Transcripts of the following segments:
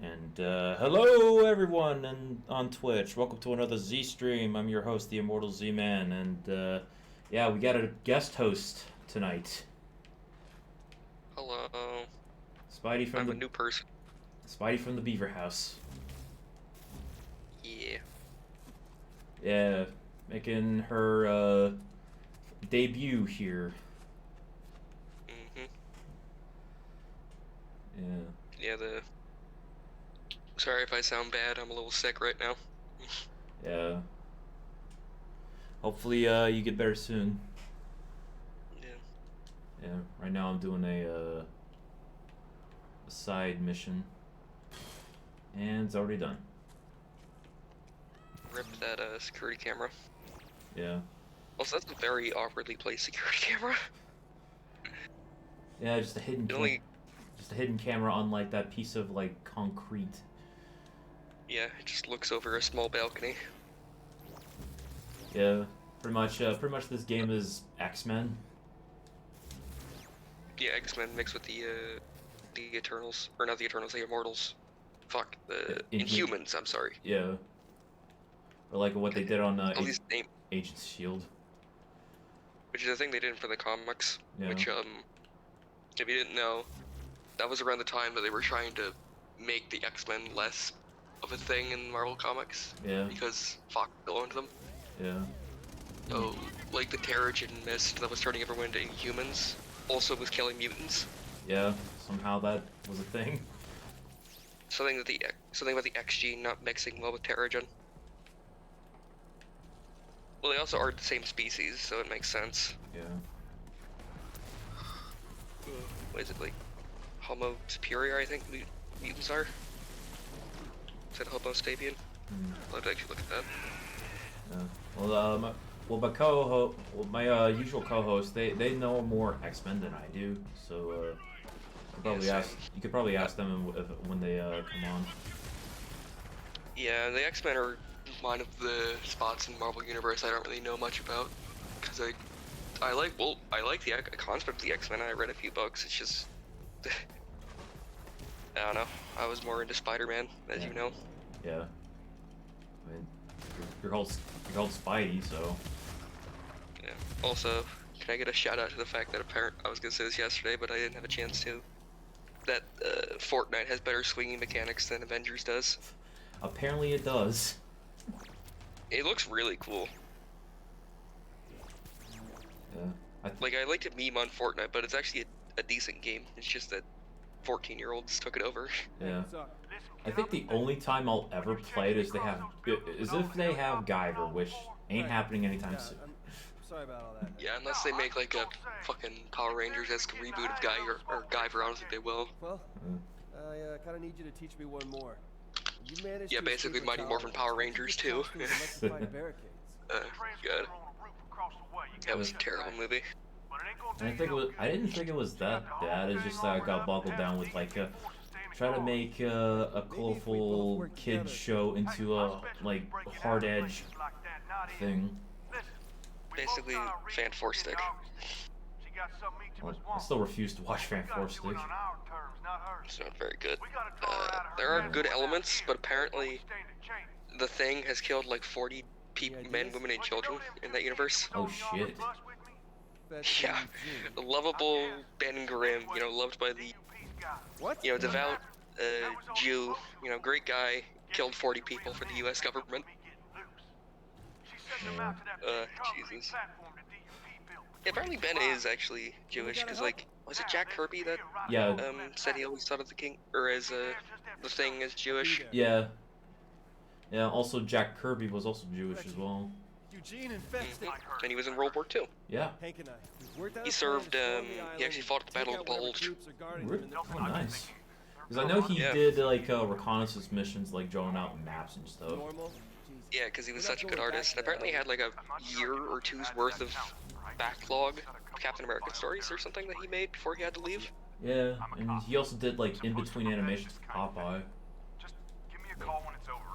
And hello everyone on Twitch. Welcome to another Z stream. I'm your host, the Immortal Z-Man, and yeah, we got a guest host tonight. Hello. Spidey from I'm a new person. Spidey from the Beaverhouse. Yeah. Yeah, making her debut here. Mhm. Yeah. Yeah. Sorry if I sound bad. I'm a little sick right now. Yeah. Hopefully you get better soon. Yeah. Yeah. Right now I'm doing a side mission, and it's already done. Rip that security camera. Yeah. Also, that's a very awkwardly placed security camera. Yeah, just a hidden camera on like that piece of like concrete. Yeah, it just looks over a small balcony. Yeah, pretty much this game is X-Men. Yeah, X-Men mixed with the Eternals, or not the Eternals, the Immortals. Fuck, the Inhumans. I'm sorry. Yeah. Or like what they did on Agents Shield. Which is a thing they did for the comics. Yeah. Which if you didn't know, that was around the time that they were trying to make the X-Men less of a thing in Marvel Comics. Yeah. Because Fox owned them. Yeah. So, like the Terrigen mist that was turning everyone into Inhumans also was killing mutants. Yeah, somehow that was a thing. Something about the X gene not mixing well with Terrigen. Well, they also are the same species, so it makes sense. Yeah. What is it, like Homo superior, I think mutants are? Is that Homo sapien? I'll have to actually look at that. Yeah. Well, my usual co-host, they know more X-Men than I do, so you could probably ask them when they come on. Yeah, the X-Men are one of the spots in the Marvel Universe I don't really know much about, because I like the concept of the X-Men. I read a few books. It's just I don't know. I was more into Spider-Man, as you know. Yeah. I mean, you're called Spidey, so. Yeah. Also, can I get a shout out to the fact that I was gonna say this yesterday, but I didn't have a chance to. That Fortnite has better swinging mechanics than Avengers does. Apparently it does. It looks really cool. Yeah. I like to meme on Fortnite, but it's actually a decent game. It's just that 14-year-olds took it over. Yeah. I think the only time I'll ever play it is if they have Guyver, which ain't happening anytime soon. Sorry about all that. Yeah, unless they make like a fucking Power Rangers-esque reboot of Guyver, I don't think they will. Well, I kind of need you to teach me one more. Yeah, basically Mighty Morphin Power Rangers too. Good. That was a terrible movie. And I didn't think it was that bad. It's just that I got boggled down with like try to make a colorful kid show into a like hard edge thing. Basically, Fan Four Stick. Well, I still refuse to watch Fan Four Stick. It's not very good. There are good elements, but apparently the Thing has killed like 40 men, women, and children in that universe. Oh shit. Yeah, lovable Ben Grimm, loved by the, devout Jew, great guy, killed 40 people for the U.S. government. Yeah. Jesus. Yeah, apparently Ben is actually Jewish, because, was it Jack Kirby that said he always thought of the King, or as the Thing as Jewish? Yeah. Yeah, also Jack Kirby was also Jewish as well. And he was in World War II. Yeah. He served, he actually fought at the Battle of the Bulge. Oh, nice. Because I know he did, like, reconnaissance missions, like, drawing out maps and stuff. Yeah, because he was such a good artist. And apparently he had, like, a year or two's worth of backlog of Captain America stories or something that he made before he had to leave. Yeah, and he also did, like, in-between animations with Popeye.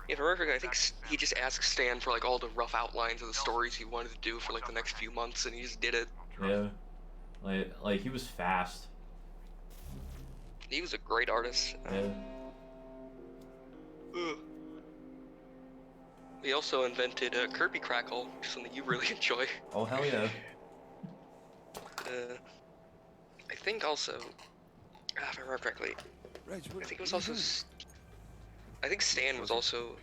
Yeah, if I remember correctly, I think he just asked Stan for, like, all the rough outlines of the stories he wanted to do for, like, the next few months, and he just did it. Yeah. Like he was fast. He was a great artist. Yeah. He also invented Kirby Crackle, something you really enjoy. Oh hell yeah. I think also, if I remember correctly, Reg, I think it was also. I think Stan was also.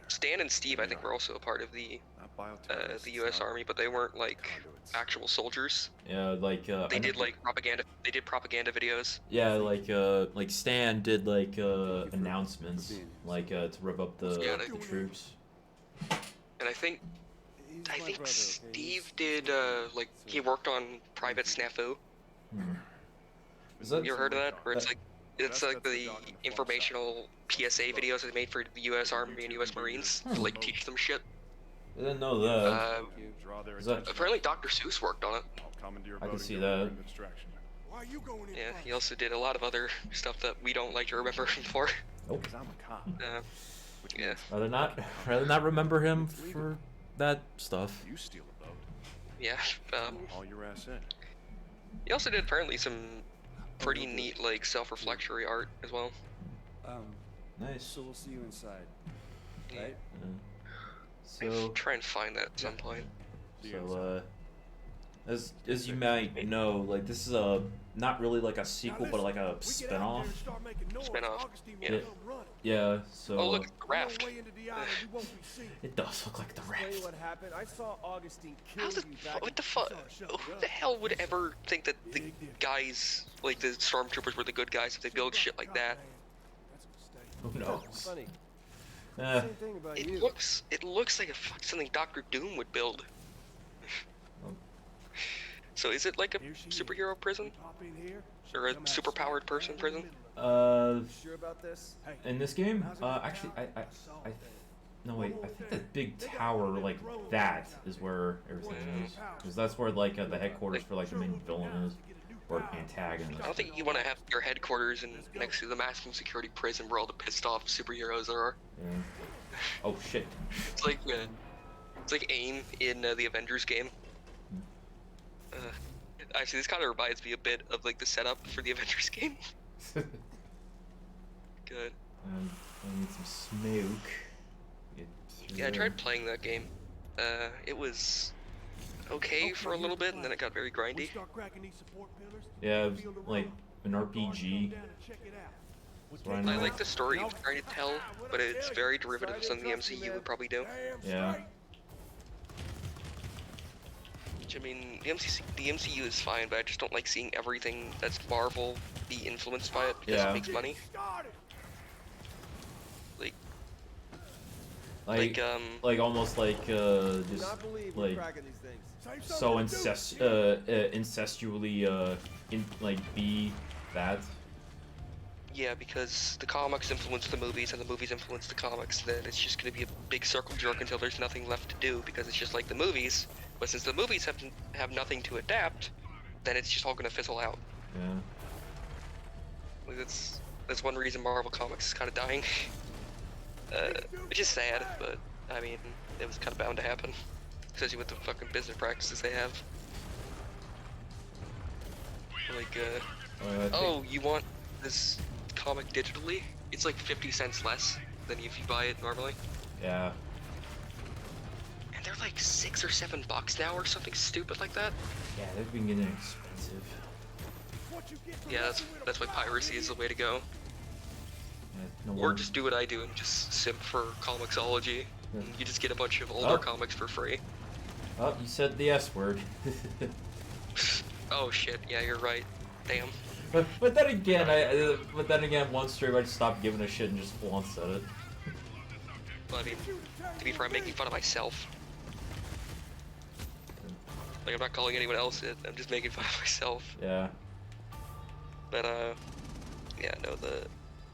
Stan and Steve, I think, were also a part of the U.S. Army, but they weren't like actual soldiers. Yeah, like They did like propaganda. They did propaganda videos. yeah, like Stan did like announcements, like to rev up the troops. And I think Steve did like he worked on Private Snafu. Hmm. Is that You ever heard of that? Where it's like the informational PSA videos they made for the U.S. Army and U.S. Marines to like teach them shit. I didn't know that. Is that Apparently Dr. Seuss worked on it. I can see that. Yeah, he also did a lot of other stuff that we don't like to remember him for. Nope. Yeah. Rather not remember him for that stuff. You steal a boat. Yeah. Haul your ass in. He also did apparently some pretty neat like self-reflectory art as well. Nice. So we'll see you inside, right? So Try and find that at some point. as you might know, like this is not really like a sequel, but like a spin-off. Spin-off. Yeah. Yeah. So. Oh look, the raft. It does look like the Tell you raft. what happened. I saw Augustine kill How's it? you back. What the fuck? Who the hell would ever think that the guys, like the stormtroopers, were the good guys if they build shit like that? Who knows? Funny. Eh, Same thing about It you. looks like something Doctor Doom would build. So is it like a superhero prison or a superpowered person prison? Sure about this? in this game, actually, no wait, I think that big tower like that is where everything is, because that's where like the headquarters for like the main villain is, or antagonist. I don't think you want to have your headquarters next to the maximum security prison where all the pissed off superheroes are. Yeah. Oh shit. It's like AIM in the Avengers game. Actually, this kind of reminds me a bit of like the setup for the Avengers game. Good. I need some smoke. Yeah, I tried playing that game. It was okay for a little bit, and then it got very grindy. Yeah, it was like an RPG. I like the story it was trying to tell, but it's very derivative of something the MCU would probably do. Yeah. Which, I mean, the MCU is fine, but I just don't like seeing everything that's Marvel be influenced by it because Yeah. it makes money. Like almost like just Not believe like we're cracking these things. so incestually like be that. Yeah, because the comics influence the movies and the movies influence the comics, then it's just going to be a big circle jerk until there's nothing left to do, because it's just like the movies, but since the movies have nothing to adapt, then it's just all going to fizzle out. Yeah. Like, that's one reason Marvel Comics is kind of dying. Which is sad, but I mean, it was kind of bound to happen, especially with the fucking business practices they have. Like, oh, you want this comic digitally? It's like 50 cents less than if you buy it normally. Yeah. And they're like $6 or $7 now or something stupid like that. Yeah, they've been getting expensive. Yeah, that's why piracy is the way to go. Yeah, no Or wonder. just do what I do and just simp for Comixology. Yeah. And you just get a bunch of older Oh. comics for free. Oh, you said the S word. Oh shit, yeah, you're right. Damn. But then again, one stream I just stopped giving a shit and just full on said it. Well, I mean, to be fair, I'm making fun of myself. Like, I'm not calling anyone else it, I'm just making fun of myself. Yeah. But, yeah, no,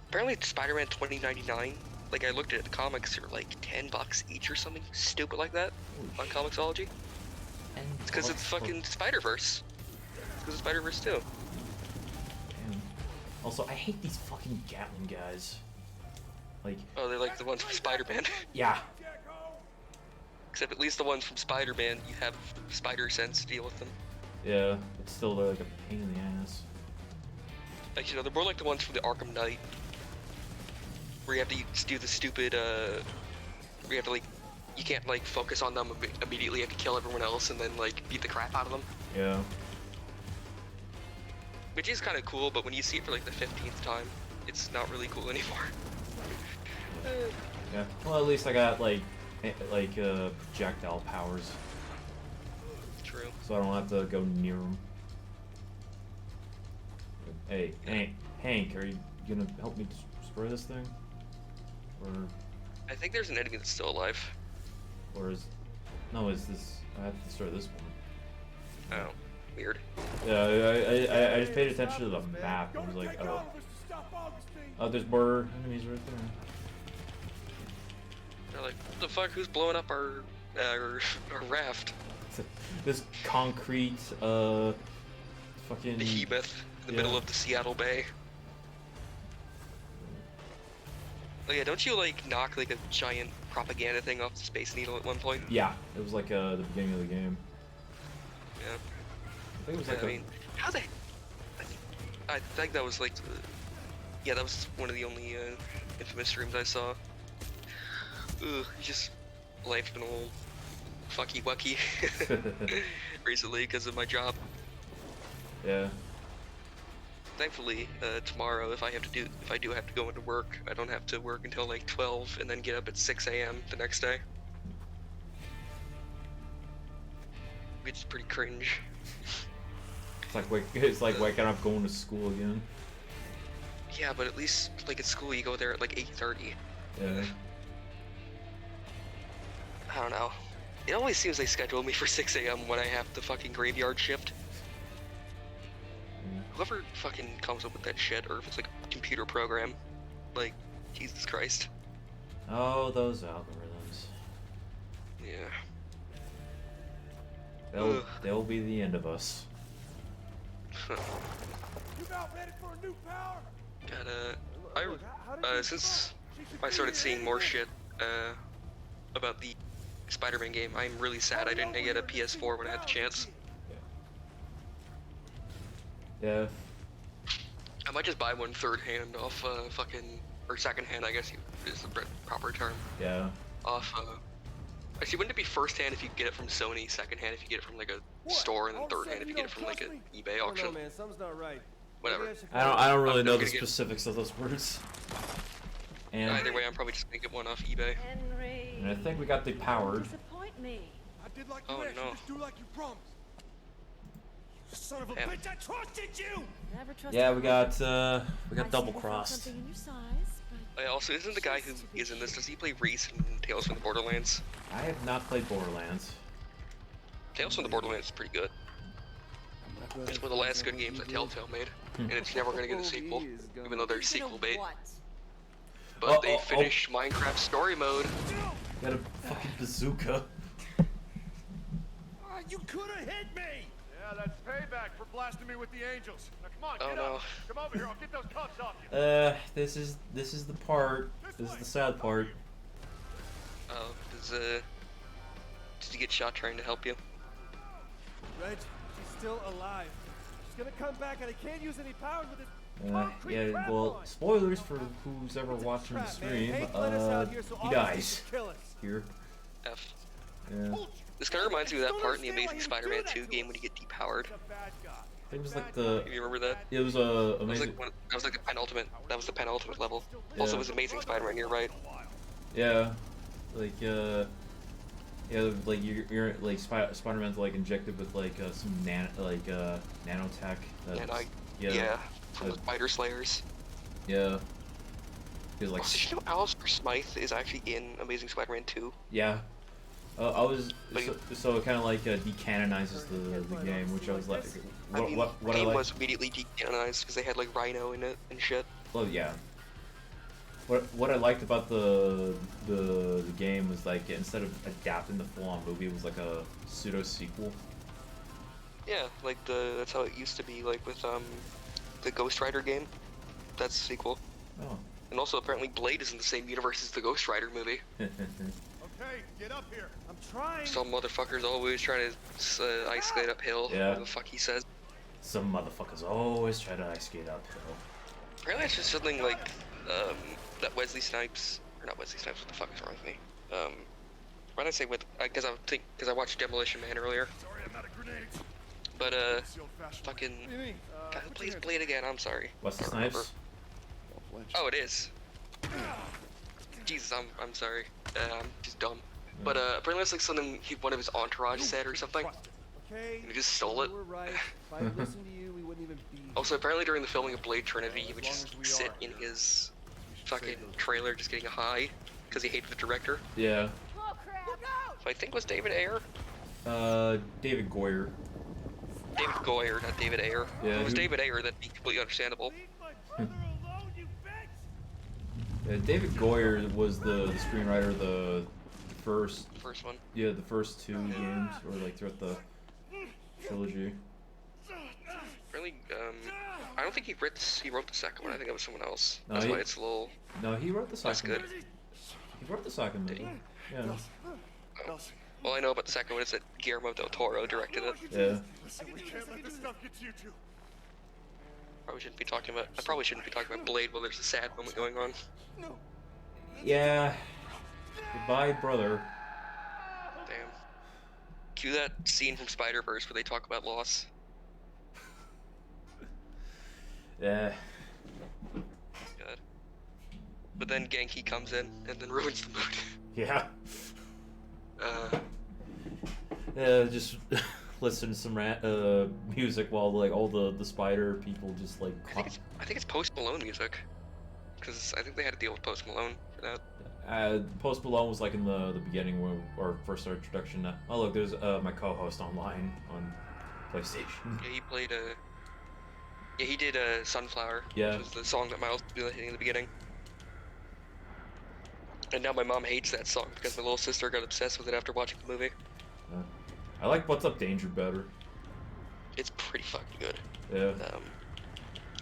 apparently Spider-Man 2099, like, I looked at the comics, they're like $10 each or something stupid like that on Comixology. It's because it's fucking Spider-Verse. It's because of Spider-Verse too. Damn. Also, I hate these fucking Gatling guys. Like, Oh, they're like the ones from Spider-Man. yeah. Except at least the ones from Spider-Man, you have Spider-Sense to deal with them. Yeah, but still they're like a pain in the ass. Actually, no, they're more like the ones from the Arkham Knight. Where you have to do the stupid, where you have to, like, you can't like focus on them immediately. You have to kill everyone else and then like beat the crap out of them. Yeah. Which is kind of cool, but when you see it for like the 15th time, it's not really cool anymore. Yeah. Well, at least I got like projectile powers, True. so I don't have to go near them. Hey, Hank, are you gonna help me destroy this thing? Or I think there's an enemy that's still alive. is this? I have to destroy this one. Oh, weird. Yeah, I just paid attention to the map and was like, oh, there's more enemies right there. They're like, what the fuck? Who's blowing up our raft? This concrete, fucking. Behemoth in the middle of the Seattle Bay. Oh yeah, don't you like knock like a giant propaganda thing off the Space Needle at one point? Yeah, it was like the beginning of the game. Yeah. I think it was like I mean, how the? I think that was like, yeah, that was one of the only infamous streams I saw. Ugh, just life been a little fucky wucky recently because of my job. Yeah. Thankfully, tomorrow, if I do have to go into work, I don't have to work until like 12 and then get up at 6 a.m. the next day. Which is pretty cringe. It's like waking up going to school again. Yeah, but at least like at school you go there at like 8:30. Yeah. I don't know. It always seems they schedule me for 6 a.m. when I have the fucking graveyard shift. Whoever fucking comes up with that shit, or if it's like a computer program, like, Jesus Christ. Oh, those algorithms. Yeah. They'll be the end of us. You about ready for a new power? Since I started seeing more shit, about the Spider-Man game, I'm really sad I didn't get a PS4 when I had the chance. Yeah. I might just buy one third hand off, or second hand, I guess is the proper term. Yeah. Off, actually, wouldn't it be first hand if you get it from Sony, second hand if you get it from like a store, and then third hand if you get it from like an eBay auction? No, man, something's not right. Whatever. I don't really know the gonna get- specifics of those words. And Either way, I'm probably just gonna get one off eBay. Henry. I think we got the powered. Disappoint me. I did like Oh, you asked. no. Just do like you promised. You son of a Damn. bitch! I trusted you. Never trust Yeah, a we woman. got I double see you found crossed. something in your size, but Also, isn't the guy who is in this, does he play Reese in Tales from the Borderlands? I have not played Borderlands. Tales from the Borderlands is pretty good. It's one of the last good games that Telltale made, and it's never gonna get a sequel, even though they're sequel bait. What? But they finished Minecraft story mode. Got a fucking bazooka. You could have hit me. Yeah, that's payback for blasting me with the angels. Now come on, Oh, get no. up. Come over here, I'll get those cuffs off you. This is the part. This is the sad part. Oh, did you get shot trying to help you? Reg, she's still alive. She's gonna come back, and I can't use any powers with this. Yeah, well, spoilers for who's ever watching the stream. He dies here. F. Yeah. This kind of reminds me of that part in the Amazing Spider-Man 2 game when you get depowered. I think it was like the. You remember that? It was That was amazing. like that was like the penultimate. That was the penultimate level. Also, it was Amazing Spider-Man. You're right. Yeah, like yeah, like you're like Spider-Man's like injected with like some nanotech. And Yeah. yeah, from the Spider Slayers. Yeah. He was like. Also, did you know Alistair Smythe is actually in Amazing Spider-Man 2? Yeah. I was But so it kind of like decanonizes the game, which I was like, I mean, what the I game like. was immediately decanonized because they had like Rhino in it and shit. Well, yeah. What I liked about the game was like instead of adapting the full-on movie, it was like a pseudo sequel. Yeah, like that's how it used to be, like with the Ghost Rider game. That's a sequel. Oh. And also apparently Blade is in the same universe as the Ghost Rider movie. Okay, get up here. I'm trying. Some motherfuckers always trying to ice skate uphill. Yeah. Whatever the fuck he says. Some motherfuckers always try to ice skate uphill. Apparently it's just something like that Wesley Snipes, or not Wesley Snipes. What the fuck is wrong with me? when I say with, because I watched Demolition Man earlier. Sorry, I'm not a grenade. But Sealed fast. fucking, What do you mean? God, who Put your plays hands Blade again? I'm sorry. Wesley I don't remember. Snipes. Don't flinch. Oh, it is. Jesus, I'm sorry. I'm just dumb. But apparently it's like something one of his entourage said or something. Okay. And he just stole it. You were right. If I had listened to you, we wouldn't even be here. Also, apparently during the filming of Blade Trinity, he would As long just as we sit are. in his fucking trailer just getting high because he hated the director. Yeah. Oh crap! Who I think was David Ayer. David Goyer. David Goyer, not David Ayer. Yeah, If it was who- David Ayer, that'd be completely understandable. Leave my brother alone, you bitch! Yeah, David Goyer was the screenwriter of the first, First one. yeah, the first 2 games, or like throughout the trilogy. Really, I don't think he wrote the second one. I think it was someone else. No, That's he- why it's a little No, he wrote the less second. good. He wrote the second movie. Yeah. Elsie, All I know about the second one is that Guillermo del Toro directed it. Yeah. listen, we can't let this stuff get to you two. I probably shouldn't be talking about Blade while there's a sad moment going on. Yeah. Goodbye, brother. Damn. Cue that scene from Spider-Verse where they talk about loss. Yeah. God. But then Genki comes in and then ruins the mood. Yeah. Uh, Yeah, just listen to some music while like all the spider people just like. I think it's Post Malone music, because I think they had to deal with Post Malone for that. Post Malone was like in the beginning when our first introduction. Oh look, there's my co-host online on PlayStation. Yeah, he played yeah, he did Sunflower, Yeah. which was the song that Miles was hitting in the beginning. And now my mom hates that song because my little sister got obsessed with it after watching the movie. I like What's Up Danger better. It's pretty fucking good. Yeah.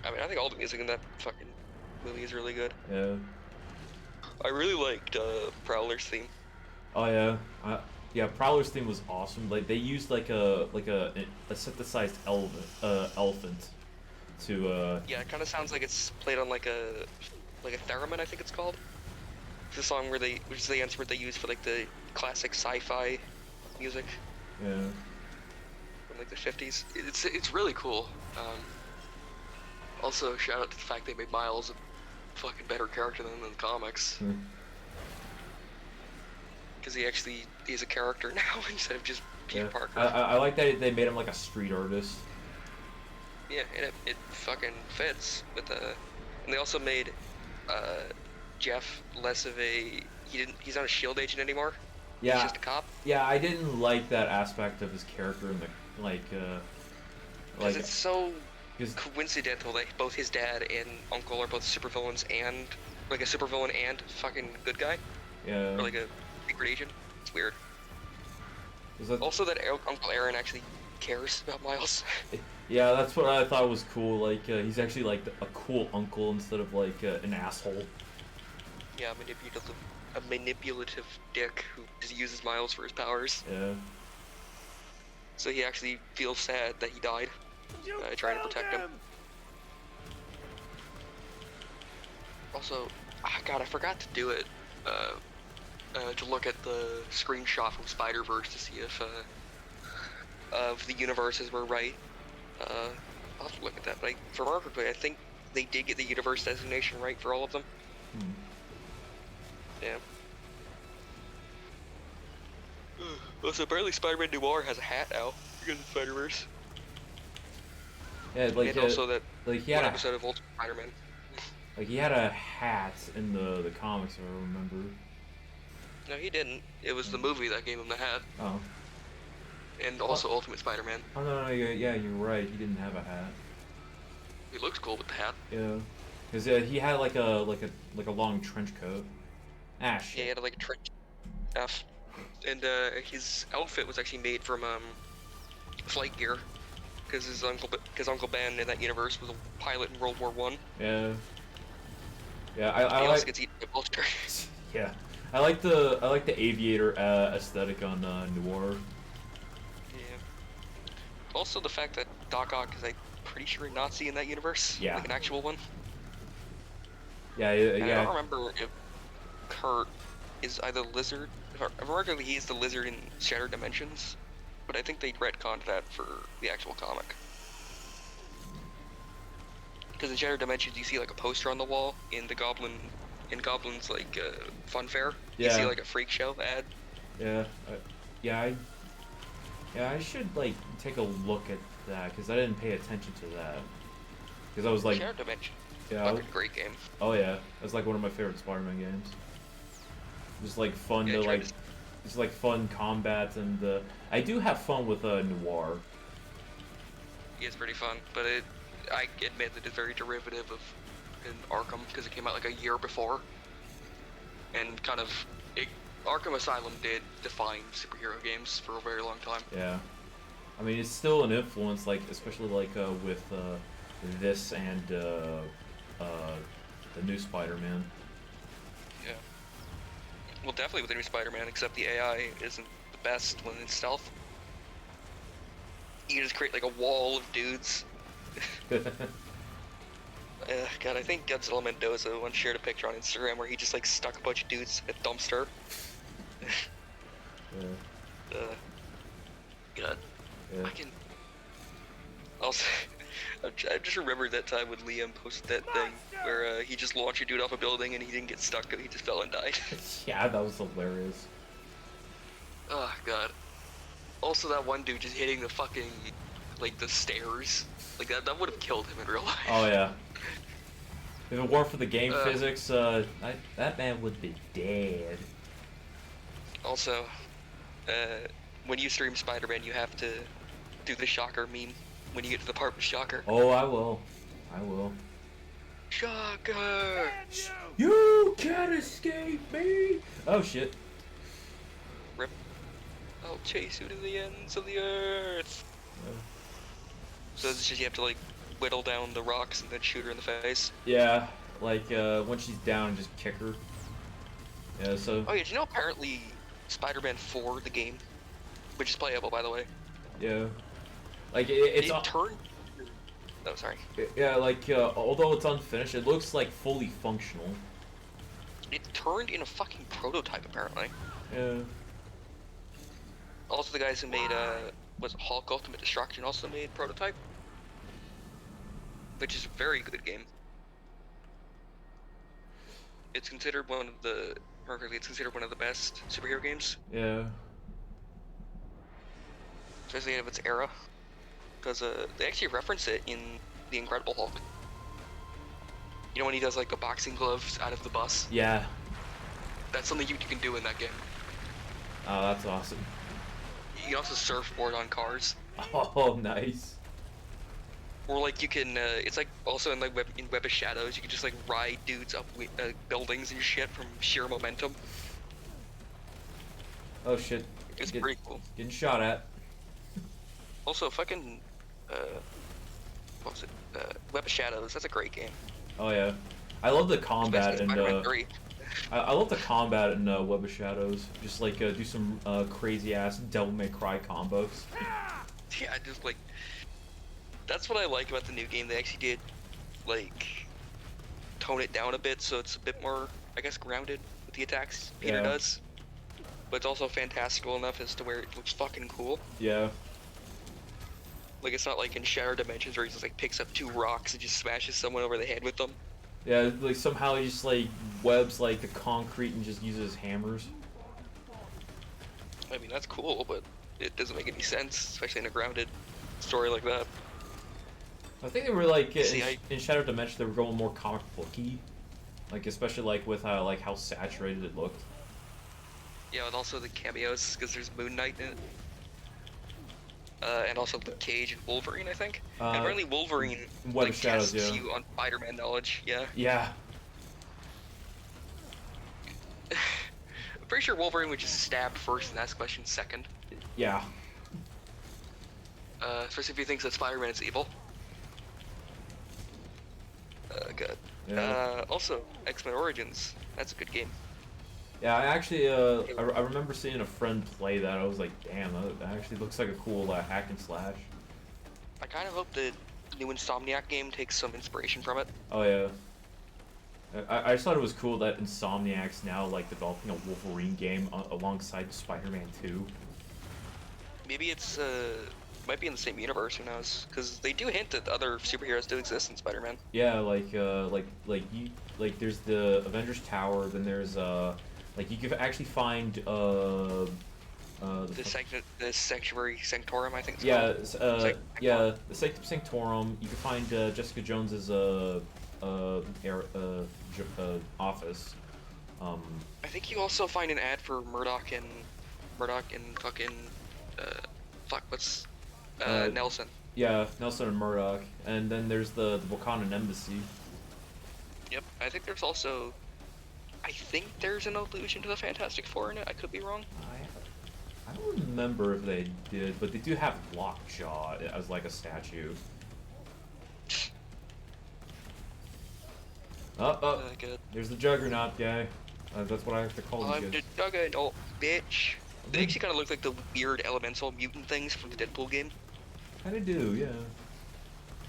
I mean, I think all the music in that fucking movie is really good. Yeah. I really liked Prowler's theme. Oh yeah. Yeah, Prowler's theme was awesome. Like they used like a synthesized elephant to Yeah, it kind of sounds like it's played on like a theremin, I think it's called. It's a song which is the instrument they use for like the classic sci-fi music yeah. from like the 50s. It's really cool. Also, shout out to the fact they made Miles a fucking better character than in the comics. Because he's a character now instead of just Peter Yeah. Parker. I like that they made him like a street artist. Yeah, and it fucking fits with the. And they also made Jeff less of a. He's not a SHIELD agent anymore. Yeah. He's just a cop. Yeah, I didn't like that aspect of his character in the Because it's so 'cause- coincidental that both his dad and uncle are both supervillains and like a supervillain and fucking good guy, yeah. or like a secret agent. It's weird. Is that- Also, that Uncle Aaron actually cares about Miles. Yeah, that's what I thought was cool. Like he's actually like a cool uncle instead of like an asshole. Yeah, a manipulative dick who just uses Miles for his powers. Yeah. So he actually feels sad that he died, trying to protect him. Also, God, I forgot to do it. To look at the screenshot from Spider-Verse to see if the universes were right. I'll have to look at that. But if I remember correctly, I think they did get the universe designation right for all of them. Yeah. Also, apparently Spider-Man Noir has a hat now because of Spider-Verse. Yeah, like And also that like he one had episode of Ultimate Spider-Man. he had a hat in the comics, if I remember. No, he didn't. It was the movie that gave him the hat. Oh. And also Ultimate Spider-Man. Oh no, yeah, you're right. He didn't have a hat. He looks cool with the hat. Yeah, because he had like a long trench coat. Ah, shit. Yeah, he had like a trench F. And his outfit was actually made from flight gear, because his Uncle Ben in that universe was a pilot in World War I. Yeah. Yeah, I He like. also gets eaten by vulture. Yeah, I like the aviator aesthetic on Noir. Yeah. Also, the fact that Doc Ock is, pretty sure, a Nazi in that universe. Yeah. Like an actual one. Yeah, And I yeah. don't remember if Kurt is either Lizard If remarkably, he's the lizard in Shattered Dimensions, but I think they retconned that for the actual comic. Because in Shattered Dimensions, you see like a poster on the wall in the Goblin's like fun fair. Yeah. You see like a freak show ad. Yeah. I should like take a look at that because I didn't pay attention to that. Because I was like, Shattered Dimensions. yeah, Fucking great game. oh yeah, that's like one of my favorite Spider-Man games. Just like fun to like, just like fun combat and I do have fun with Noir. Yeah, it's pretty fun, but I admit that it's very derivative of in Arkham because it came out like a year before, and kind of Arkham Asylum did define superhero games for a very long time. Yeah, I mean it's still an influence, like especially like with this and the new Spider-Man. Yeah. Well, definitely with the new Spider-Man, except the AI isn't the best when in stealth. You just create like a wall of dudes. God, I think Godzilla Mendoza once shared a picture on Instagram where he just like stuck a bunch of dudes in a dumpster. Yeah. God. Yeah. I can. Also, I just remembered that time when Liam posted that thing where he just launched a dude off a building and he didn't get stuck, he just fell and died. Yeah, that was hilarious. Oh God. Also, that one dude just hitting the fucking, like, the stairs. Like, that would have killed him in real life. Oh, yeah. If it weren't for the game physics, that man would be dead. Also, when you stream Spider-Man, you have to do the Shocker meme when you get to the part with Shocker. Oh, I will. I will. Shocker! You can't escape me! Oh, shit. Rip. I'll chase you to the ends of the earth. So it's just you have to like whittle down the rocks and then shoot her in the face. Yeah, like when she's down, just kick her. Yeah, so. Oh yeah, did you know apparently Spider-Man 4, the game, which is playable by the way. Yeah. Like it's. It turned. Oh, sorry. Yeah, like although it's unfinished, it looks like fully functional. It turned in a fucking prototype apparently. Yeah. Also, the guys who made was it Hulk Ultimate Destruction also made Prototype, which is a very good game. It's considered one of the best superhero games, Yeah. especially of its era, because they actually reference it in The Incredible Hulk. You know when he does like the boxing gloves out of the bus? Yeah. That's something you can do in that game. Oh, that's awesome. You can also surfboard on cars. Oh, nice. Or like you can, it's like also in like Web of Shadows, you can just like ride dudes up buildings and shit from sheer momentum. Oh shit. It's pretty cool. Getting shot at. Also, fucking, what was it? Web of Shadows. That's a great game. Oh yeah. I love the combat Especially and Spider-Man 3. I love the combat in Web of Shadows. Just like do some crazy ass Devil May Cry combos. Yeah, just like that's what I like about the new game. They actually did like tone it down a bit, so it's a bit more, I guess, grounded with the attacks Peter does. But it's also fantastical enough as to where it looks fucking cool. Yeah. Like it's not like in Shattered Dimensions where he just like picks up 2 rocks and just smashes someone over the head with them. Yeah, like somehow he just like webs like the concrete and just uses hammers. I mean that's cool, but it doesn't make any sense, especially in a grounded story like that. I think they were like See, in Shattered Dimension they were going more comic booky, like especially like with how saturated it looked. Yeah, and also the cameos because there's Moon Knight in it. And also Luke Cage and Wolverine, I think. And apparently Wolverine Web like Shadows, tests yeah. you on Spider-Man knowledge. Yeah. Yeah. I'm pretty sure Wolverine would just stab first and ask questions second. Yeah. Especially if he thinks that Spider-Man is evil. Good. Yeah. Also, X-Men Origins. That's a good game. Yeah, I actually I remember seeing a friend play that. I was like, damn, that actually looks like a cool hack and slash. I kind of hope the new Insomniac game takes some inspiration from it. Oh yeah. I just thought it was cool that Insomniac's now like developing a Wolverine game alongside Spider-Man 2. Maybe it's might be in the same universe. Who knows? Because they do hint that other superheroes do exist in Spider-Man. Yeah, like there's the Avengers Tower. Then there's like you could actually find The Sanctuary Sanctorum, I think. It's yeah called. yeah the Sanctum Sanctorum. You can find Jessica Jones's office. I think you also find an ad for Murdoch and fucking fuck what's Nelson. Yeah, Nelson and Murdoch, and then there's the Wakandan embassy. Yep, I think there's also, I think there's an allusion to the Fantastic Four in it. I could be wrong. I don't remember if they did, but they do have Lockjaw as like a statue. Good. There's the Juggernaut guy. That's what I have to call these I'm guys. the Juggernaut, bitch. They actually kind of look like the weird elemental mutant things from the Deadpool game. Kinda do, yeah.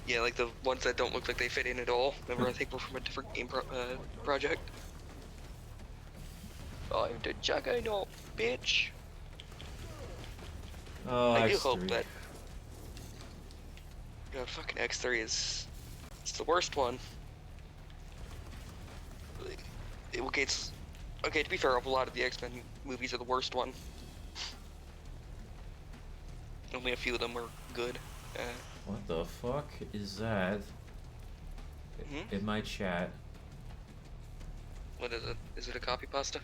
Yeah, like the ones that don't look like they fit in at all. Remember, I think we're from a different game project. I'm the Juggernaut, bitch. Oh, I do X3. hope that. God, fucking X3 is. It's the worst one. Okay, to be fair, a lot of the X-Men movies are the worst one. Only a few of them were good. What the fuck is that? In my chat. What is it? Is it a copy pasta?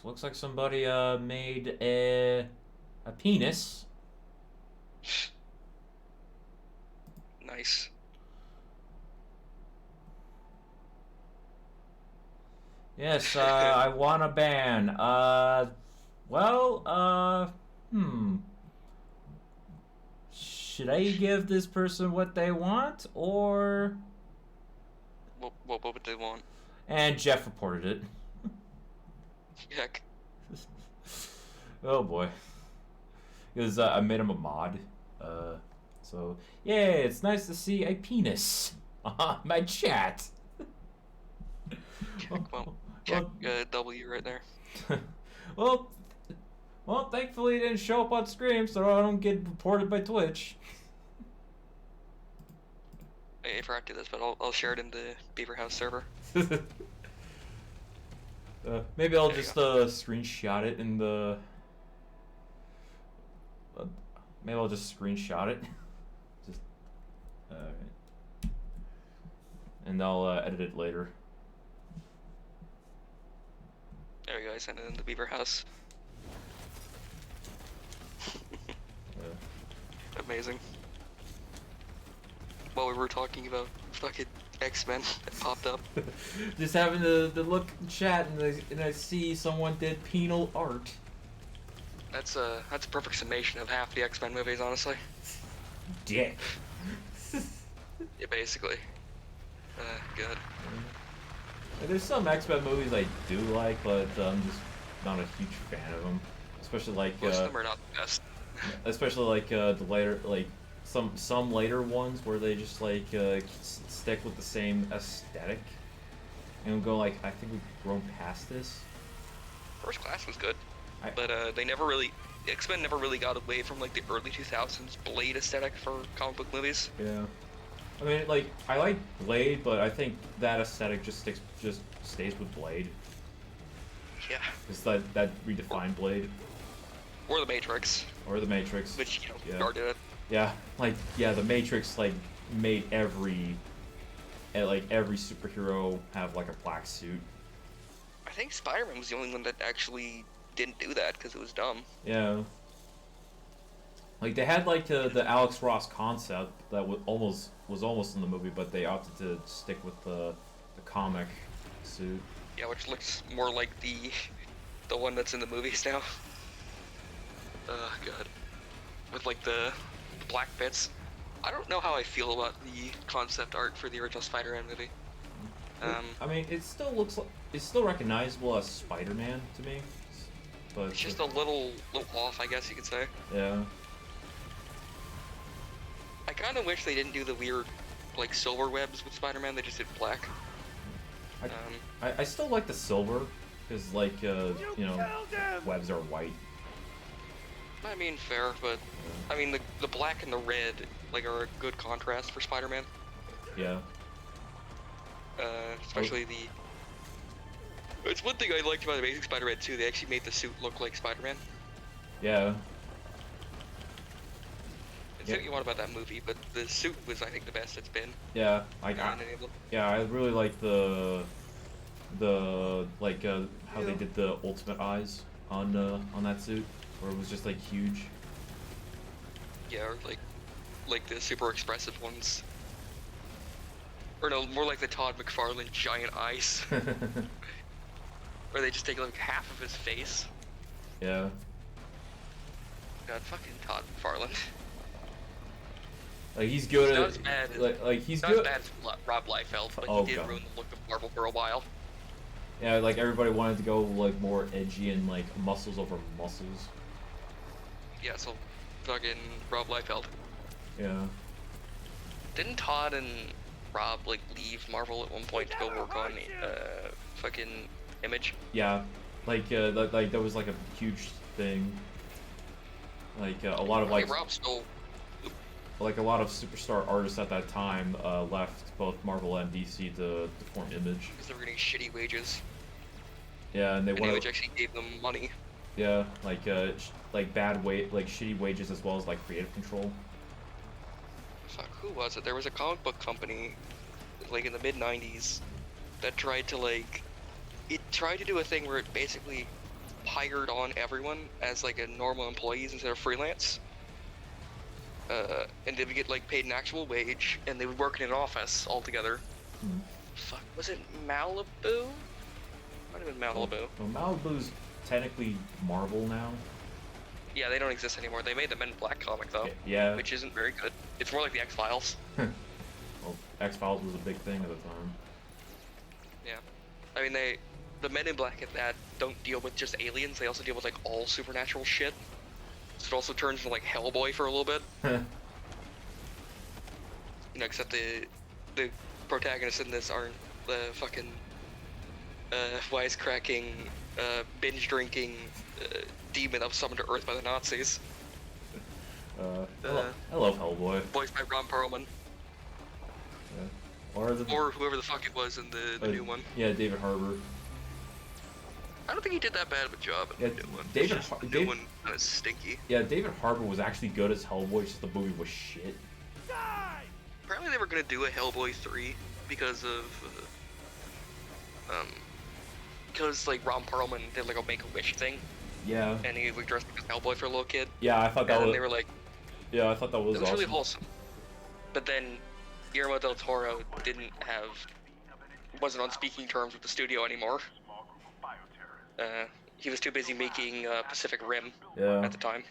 Looks like somebody made a penis. Nice. Yes, I want a ban. Should I give this person what they want, or? What would they want? And Jeff reported it. Heck. Oh boy. Because I made him a mod. So, yeah, it's nice to see a penis on my chat. Check W right there. well, thankfully it didn't show up on stream, so I don't get reported by Twitch. I forgot to do this, but I'll share it in the Beaverhouse server. Maybe I'll just screenshot it in the. Maybe I'll just screenshot it. Just. Alright. And I'll edit it later. There we go, I sent it in the Beaverhouse. Amazing. While we were talking about fucking X-Men that popped up. Just having to look in chat and I see someone did penal art. That's a perfect summation of half the X-Men movies, honestly. Dick. Yeah, basically. Good. And there's some X-Men movies I do like, but I'm just not a huge fan of them. Especially like Most of them are not the best. especially like the later, like some later ones where they just like stick with the same aesthetic and go like, I think we've grown past this. First Class was good, but they never really. X-Men never really got away from like the early 2000s Blade aesthetic for comic book movies. Yeah. I mean, like, I like Blade, but I think that aesthetic just stays with Blade. Yeah. It's that redefined Blade. Or the Matrix. Or the Matrix. Which, you know, yeah. started it. Yeah, like, yeah, the Matrix, like, made every superhero have, like, a black suit. I think Spider-Man was the only one that actually didn't do that, because it was dumb. Yeah. Like, they had, like, the Alex Ross concept that was almost in the movie, but they opted to stick with the comic suit. Yeah, which looks more like the one that's in the movies now. God. With, like, the black bits. I don't know how I feel about the concept art for the original Spider-Man movie. I mean, it still looks like, it's still recognizable as Spider-Man to me, but it's just a little off, I guess you could say. Yeah. I kind of wish they didn't do the weird, like, silver webs with Spider-Man. They just did black. I still like the silver, because, like, you know, webs are white. I mean, fair, but I mean, the black and the red, like, are a good contrast for Spider-Man. Yeah. Especially the... It's one thing I liked about Amazing Spider-Man 2, they actually made the suit look like Spider-Man. Yeah. Say what you want about that movie, but the suit was, I think, the best it's been. Yeah, I really like the like how they did the ultimate eyes on that suit, where it was just like huge. Yeah, or like the super expressive ones. Or no, more like the Todd McFarlane giant eyes. Where they just take like half of his face. Yeah. God, fucking Todd McFarlane. Like he's good Not at as bad as, like he's not good. as bad as Rob Liefeld, but Oh, he did God. ruin the look of Marvel for a while. Yeah, like everybody wanted to go like more edgy and like muscles over muscles. Yeah, so fucking Rob Liefeld. Yeah. Didn't Todd and Rob like leave Marvel at one point to go work on fucking Image? Yeah. Like that was like a huge thing. Like a lot of like Rob still. like a lot of superstar artists at that time left both Marvel and DC to form Image. Because they were getting shitty wages. Yeah, and they And wanted. Image actually gave them money. Yeah, like like shitty wages as well as like creative control. Fuck, who was it? There was a comic book company, like in the mid '90s, that tried to tried to do a thing where it basically hired on everyone as like a normal employees instead of freelance. And they would get like paid an actual wage, and they would work in an office all together. Hmm. Fuck, was it Malibu? Might have been Malibu. Well, Malibu's technically Marvel now. Yeah, they don't exist anymore. They made the Men in Black comic though, Yeah. which isn't very good. It's more like the X-Files. Well, X-Files was a big thing at the time. Yeah, I mean the Men in Black at that don't deal with just aliens. They also deal with like all supernatural shit. So it also turns into like Hellboy for a little bit. You know, except the protagonists in this aren't the fucking wisecracking, binge drinking demon that was summoned to Earth by the Nazis. I love Hellboy. Voiced by Ron Perlman. Yeah. Or whoever the fuck it was in the new one. Yeah, David Harbour. I don't think he did that bad of a job in Yeah, the new one. David The new one kind of stinky. Yeah, David Harbour was actually good as Hellboy, just the movie was shit. Apparently they were gonna do a Hellboy 3 because of because like Ron Perlman did like a Make-A-Wish thing, Yeah. and he like dressed up as Hellboy for a little kid. Yeah, I thought that And then was. they were like, Yeah, I thought that was it was awesome. really wholesome. But then Guillermo del Toro wasn't on speaking terms with the studio anymore. He was too busy making Pacific Rim Yeah. at the time.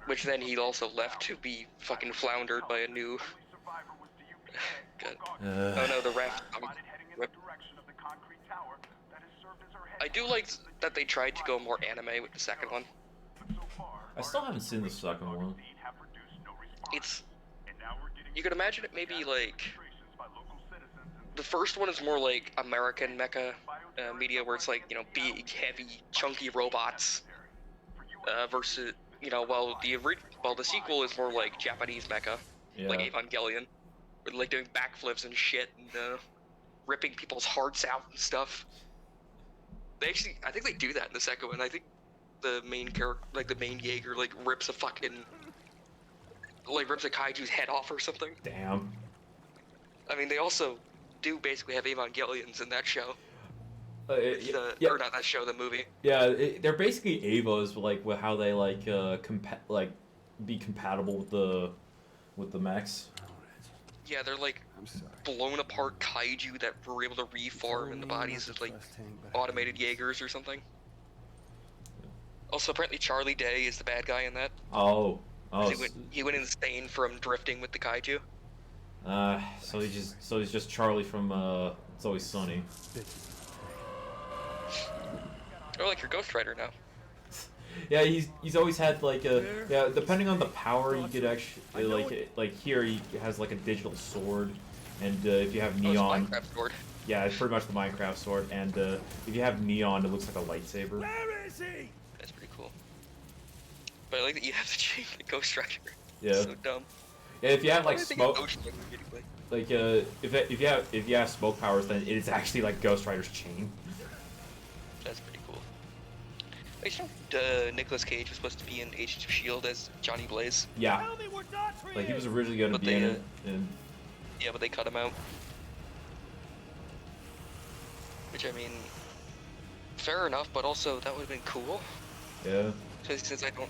Which then he also left to be fucking floundered by a new... God. Oh no, the raft. I do like that they tried to go more anime with the second one. I still haven't seen the second one. It's... You could imagine it maybe like... The first one is more like American mecha media, where it's like, you know, big, heavy, chunky robots, versus, you know, while the sequel is more like Japanese mecha, Yeah. like Evangelion, where they're like doing backflips and shit and ripping people's hearts out and stuff. They actually, I think they do that in the second one. I think the main character, like the main Jaeger, like rips a kaiju's head off or something. Damn. I mean, they also do basically have Evangelions in that show. Yeah. Or not that show, the movie. Yeah, they're basically Avos, like with how they like be compatible with the mechs. Yeah, they're like blown apart kaiju that were able to reform in the bodies of like automated Jaegers or something. Also, apparently Charlie Day is the bad guy in that. Oh. 'Cause he went insane from drifting with the kaiju. So he's just Charlie from It's Always Sunny. Oh, like your Ghost Rider now. Yeah, he's always had like a depending on the power you could actually like here he has like a digital sword, and if you have Oh, it's a neon, Minecraft sword. yeah, it's pretty much the Minecraft sword, and if you have neon, it looks like a lightsaber. Where is he? That's pretty cool. But I like that you have to change the Ghost Rider. Yeah. So dumb. Yeah, if you have Why like do I think smoke, Ghost Rider immediately? like if you have smoke powers, then it's actually like Ghost Rider's chain. That's pretty cool. I know Nicolas Cage was supposed to be in Agents of S.H.I.E.L.D. as Johnny Blaze. Yeah, Tell me we're not like he was treated. originally gonna But be they, in it, and Yeah, but they cut him out. Which, I mean, fair enough, but also that would have been cool. yeah, Especially since I don't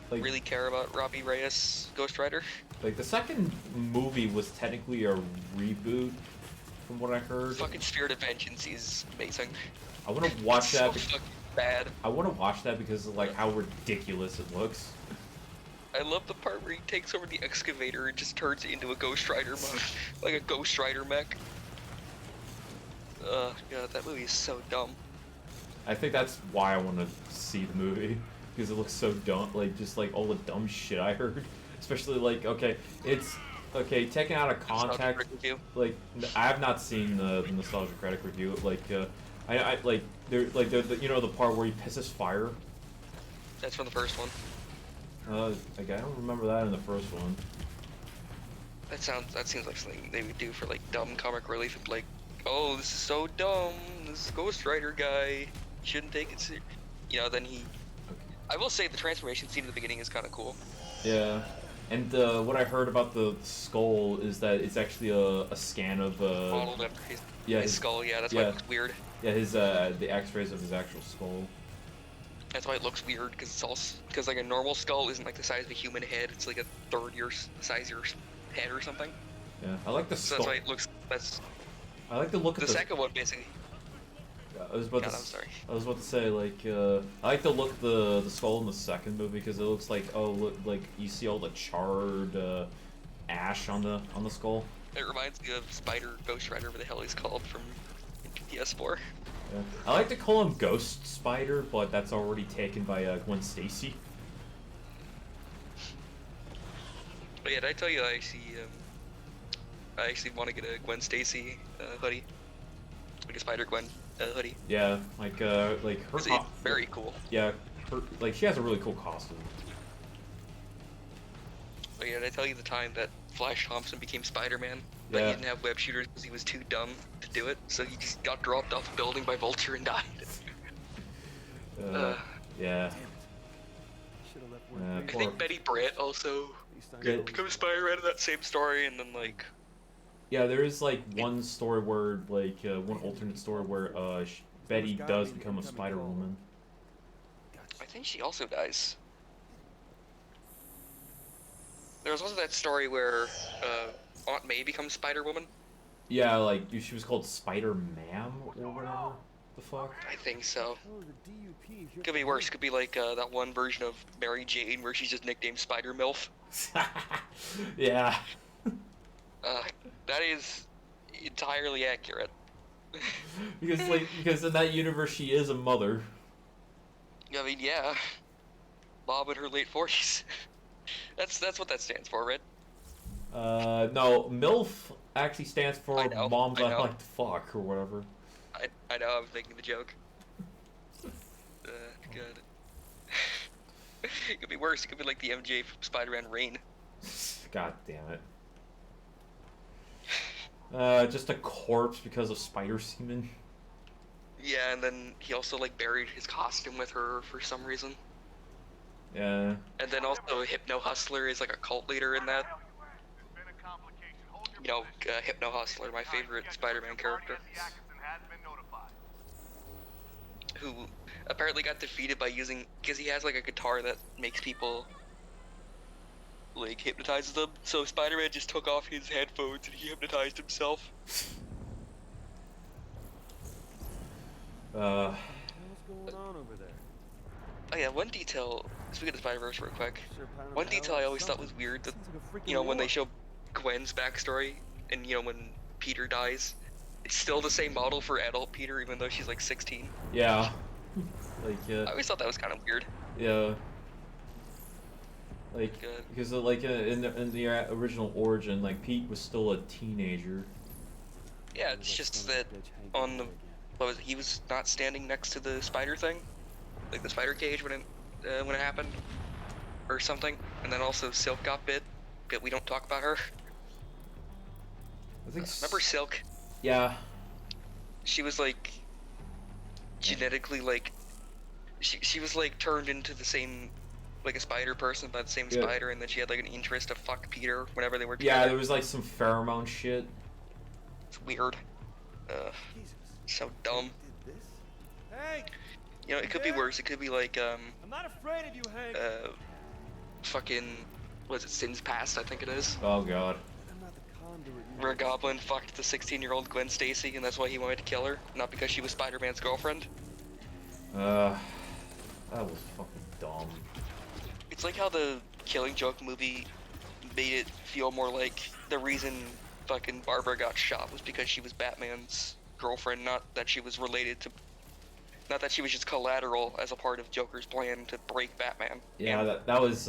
like really care about Robbie Reyes Ghost Rider. like the second movie was technically a reboot, from what I heard. Fucking Spirit of Vengeance is amazing. I want to watch It's that. so fucking bad. I want to watch that because of like how ridiculous it looks. I love the part where he takes over the excavator and just turns it into a Ghost Rider mode. Like a Ghost Rider mech. God, that movie is so dumb. I think that's why I want to see the movie, because it looks so dumb. Like just like all the dumb shit I heard, especially like it's taken out of context. Review. Like I have not seen the Nostalgia Critic review. Like I like you know the part where he pisses fire. That's from the first one. Like I don't remember that in the first one. That seems like something they would do for like dumb comic relief. Like, oh, this is so dumb. This Ghost Rider guy shouldn't take it serious. You know, then he. I will say the transformation scene at the beginning is kind of cool. Yeah, and what I heard about the skull is that it's actually a scan of Modeled after his skull. Yeah, that's why it looks weird. Yeah, his the X-rays of his actual skull. That's why it looks weird, because it's all because like a normal skull isn't like the size of a human head. It's like a third your size of your head or something. Yeah, I like the So skull. that's why it looks. That's I like the look the at the second one basically. I was about God, to. I'm sorry. I was about to say like I like the look of the skull in the second movie because it looks like like you see all the charred ash on the skull. It reminds me of Spider Ghost Rider, whatever the hell he's called from PS4. Yeah. I like to call him Ghost Spider, but that's already taken by Gwen Stacy. But yeah, did I tell you I actually want to get a Gwen Stacy hoodie, like a Spider Gwen hoodie. Yeah, like her. It's very cool. Yeah, like she has a really cool costume. But yeah, did I tell you the time that Flash Thompson became Spider-Man? But Yeah. he didn't have web shooters because he was too dumb to do it, so he just got dropped off a building by Vulture and died. Yeah. Should have left Yeah, word. I poor- think Betty Brant also Good. becomes Spider-Man in that same story, and then like Yeah, there is like one story where one alternate story where Betty does become a Spider-Woman. I think she also dies. There was also that story where Aunt May becomes Spider-Woman. Yeah, like she was called Spider-Man or whatever the fuck. I think so. Oh, the DUPs. You're Could be worse. Could be like that one version of Mary Jane where she's just nicknamed Spider-Milf. Yeah. That is entirely accurate. because in that universe she is a mother. I mean, yeah. Mom in her late 40s. That's what that stands for, right? No, MILF actually stands for I know, Moms I I know. Like to Fuck or whatever. I know, I'm making the joke. Good. It could be worse. It could be like the MJ from Spider-Man Rain. God damn it. Just a corpse because of spider semen. Yeah, and then he also like buried his costume with her for some reason. Yeah. And then also Hypno Hustler is like a cult leader in that. You know, Hypno Hustler, my favorite Spider-Man character, who apparently got defeated by using, because he has like a guitar that makes people like hypnotizes them. So Spider-Man just took off his headphones and he hypnotized himself. What's going on over there? Oh yeah, one detail. Speaking of Spider-Verse, real quick. Sure, pound One of detail I power, always thought something. was weird that, Sounds like a freaking you know, when they war. show Gwen's backstory and you know when Peter dies, it's still the same model for adult Peter even though she's like 16. Yeah. I always thought that was kind of weird. Yeah. Like, Good. because like in the original Origin, like Pete was still a teenager. Yeah, it's just that on the what was it, he was not standing next to the spider thing, like the spider cage when it happened, or something. And then also Silk got bit, but we don't talk about her. I think. Remember Silk? Yeah. She was like genetically like she was like turned into the same like a spider person by the same Yeah. spider, and then she had like an interest to fuck Peter whenever they were Yeah, together. there was like some pheromone shit. It's weird. Jesus. So dumb. Did this? Hey! You know, it could be worse. It could be like I'm not afraid of you, Hank. fucking was it Sin's Past? I think it is. Oh god. I'm not the conduit you Where Goblin fucked the 16-year-old Gwen Stacy, and that's why he wanted to kill her, not because she was Spider-Man's girlfriend. That was fucking dumb. It's like how the Killing Joke movie made it feel more like the reason fucking Barbara got shot was because she was Batman's girlfriend, not that she was related to, not that she was just collateral as a part of Joker's plan to break Batman. Yeah, And, that was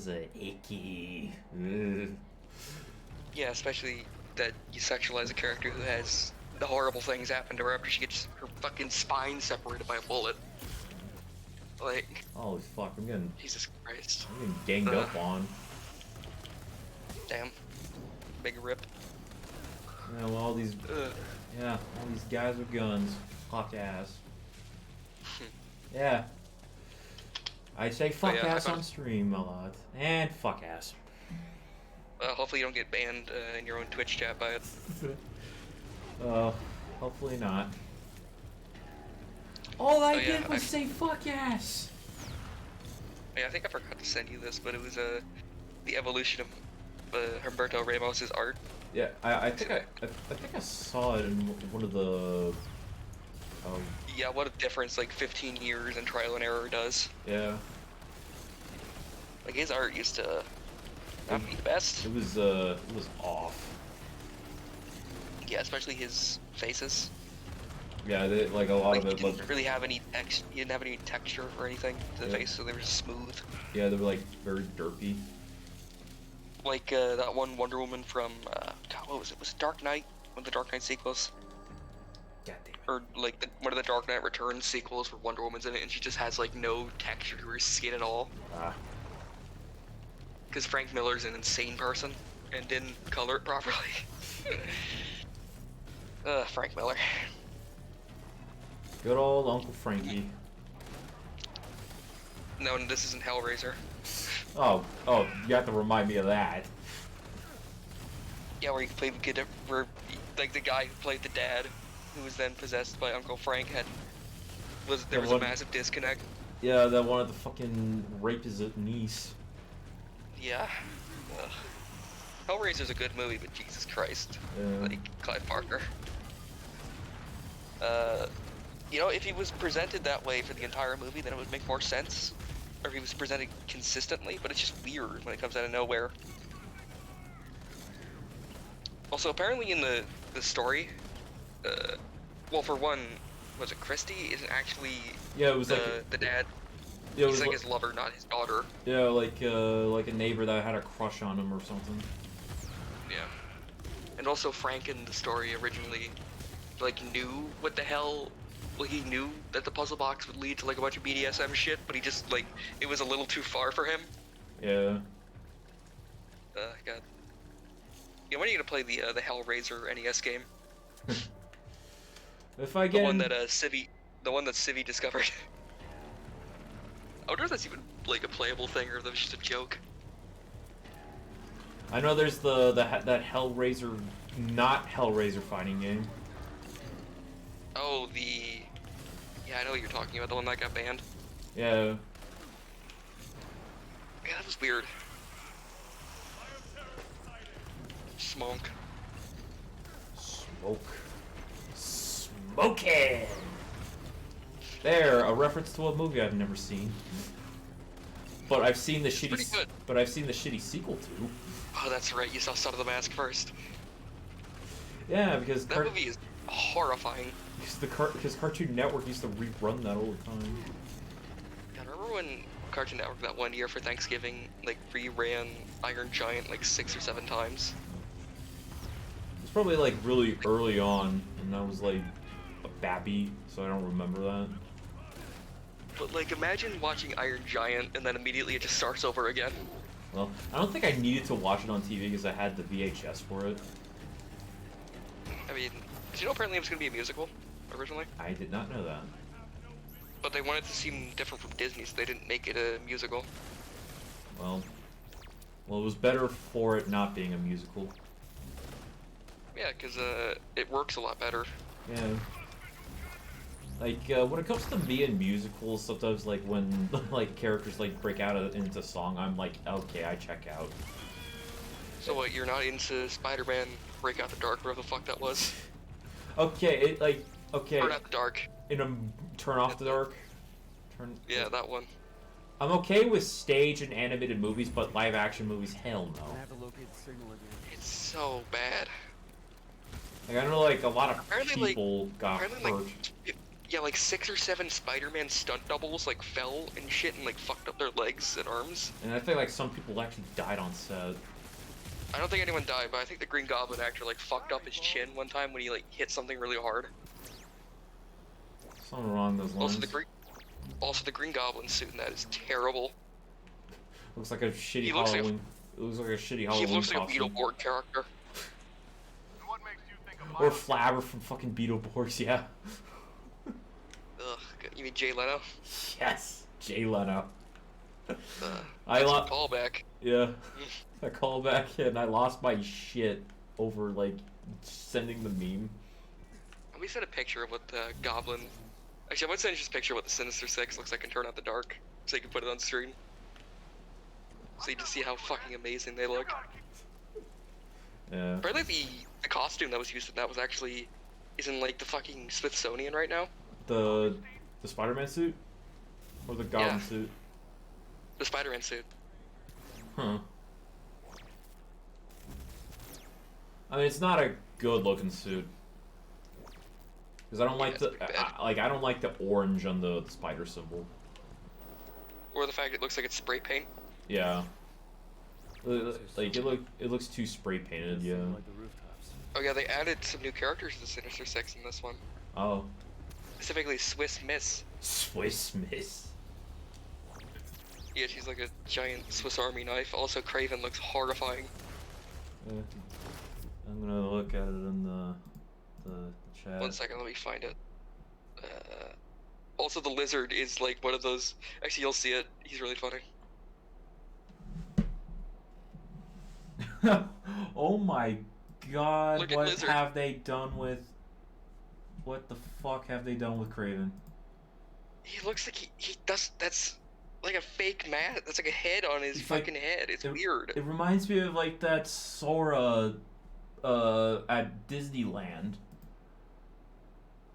icky. Ugh. yeah, especially that you sexualize a character who has the horrible things happen to her after she gets her fucking spine separated by a bullet. Like, Holy fuck, I'm getting Jesus Christ. ganged up on. Damn. Big rip. Yeah, well, all these guys with guns. Fuck ass. Yeah. I say fuck yeah, ass on stream a lot. And fuck ass. Hopefully you don't get banned in your own Twitch chat by it. Hopefully not. All I Oh, yeah, did was say fuck ass. Yeah, I think I forgot to send you this, but it was the evolution of Humberto Ramos's art. Yeah, I think I saw it in one of the. Yeah, what a difference like 15 years and trial and error does. Yeah. Like his art used to not be the best. It was off. Yeah, especially his faces. Yeah, like a lot Like of he it. didn't really have any he didn't have any texture or anything to the Yeah. face, so they were just smooth. Yeah, they were like very derpy. Like that one Wonder Woman from God, what was it? Was it Dark Knight? One of the Dark Knight sequels? God damn it. Or like one of the Dark Knight Returns sequels where Wonder Woman's in it and she just has like no texture to her skin at all. Ah. Because Frank Miller's an insane person and didn't color it properly. Frank Miller. Good old Uncle Frankie. No, this isn't Hellraiser. Oh, you have to remind me of that. Yeah, where you can play where like the guy who played the dad, who was then possessed by Uncle Frank, there was a massive disconnect. Yeah, that wanted to fucking rape his niece. Yeah. Ugh. Hellraiser's a good movie, but Jesus Christ. Yeah. Like, Clive Barker. You know, if he was presented that way for the entire movie, then it would make more sense. Or if he was presented consistently, but it's just weird when it comes out of nowhere. Also, apparently in the story, well, for one, was it Christy isn't actually Yeah, it was like the dad. yeah, it He's was like his lover, not his daughter. yeah, like a neighbor that had a crush on him or something. Yeah. And also Frank in the story originally, like, knew what the hell, well, he knew that the puzzle box would lead to, like, a bunch of BDSM shit, but he just, like, it was a little too far for him. Yeah. God. Yeah, when are you gonna play the Hellraiser NES game? If I The get one that, Civi discovered. I wonder if that's even, like, a playable thing, or if that was just a joke. I know there's that Hellraiser, not Hellraiser fighting game. Oh, yeah, I know what you're talking about, the one that got banned. Yeah. Yeah, that was weird. Smoke. Smoking. There, a reference to a movie I've never seen. But I've seen the pretty good. shitty sequel to. Oh, that's right, you saw Son of the Mask first. Yeah, because That movie is horrifying. because Cartoon Network used to rerun that all the time. I remember when Cartoon Network that one year for Thanksgiving like reran Iron Giant like 6 or 7 times? It's probably like really early on, and I was like a babby, so I don't remember that. But like, imagine watching Iron Giant and then immediately it just starts over again. Well, I don't think I needed to watch it on TV because I had the VHS for it. I mean, did you know apparently it was going to be a musical originally? I did not know that. But they wanted to seem different from Disney, so they didn't make it a musical. Well, it was better for it not being a musical. Yeah, because it works a lot better. Yeah. Like, when it comes to me and musicals, sometimes, like, when, like, characters, like, break out into song, I'm like, okay, I check out. So what, you're not into Spider-Man Break Out the Dark, whatever the fuck that was? Okay, okay. Turn Out the Dark. Turn Off the Dark? Yeah, that one. I'm okay with stage and animated movies, but live action movies, hell no. I have to locate the signal again. It's so bad. Like, I know, like, a lot of Apparently, people got apparently, hurt. Yeah, like 6 or 7 Spider-Man stunt doubles like fell and shit and like fucked up their legs and arms. And I think like some people actually died on set. I don't think anyone died, but I think the Green Goblin actor like fucked up his chin one time when he like hit something really hard. Something wrong with those lines. Also the Green Goblin suit in that is terrible. Looks like a shitty He looks like Halloween. It looks like a shitty Halloween He looks like costume. a Beetleborg character. Or Flabber from fucking Beetleborgs, yeah. Ugh, you mean Jay Leno? Yes, Jay Leno. That's I a lost. callback. Yeah, I call back and I lost my shit over like sending the meme. Let me send a picture of what the Goblin. Actually, I might send you just a picture of what the Sinister Six looks like in Turn Out the Dark, so you can put it on screen. So you can see how fucking amazing they look. Yeah. Apparently the costume that was used in that was actually is in like the fucking Smithsonian right now. The Spider-Man suit? Or the Goblin Yeah. suit? The Spider-Man suit. Huh. I mean, it's not a good-looking suit. Because I don't like it's the pretty bad. I don't like the orange on the spider symbol. Or the fact it looks like it's spray paint. Yeah. Like it looks too spray painted. Yeah. Like the rooftops. Oh yeah, they added some new characters to the Sinister Six in this one. Oh. Specifically Swiss Miss. Swiss Miss. Yeah, she's like a giant Swiss Army knife. Also, Craven looks horrifying. Yeah. I'm gonna look at it in the chat. 1 second, let me find it. Also, the lizard is like one of those. Actually, you'll see it. He's really funny. Oh my god, Look at what Lizard. have they done with... What the fuck have they done with Craven? He looks like he does. That's like a fake mask. That's like a head on his It's like- fucking head. It's weird. It reminds me of like that Sora at Disneyland.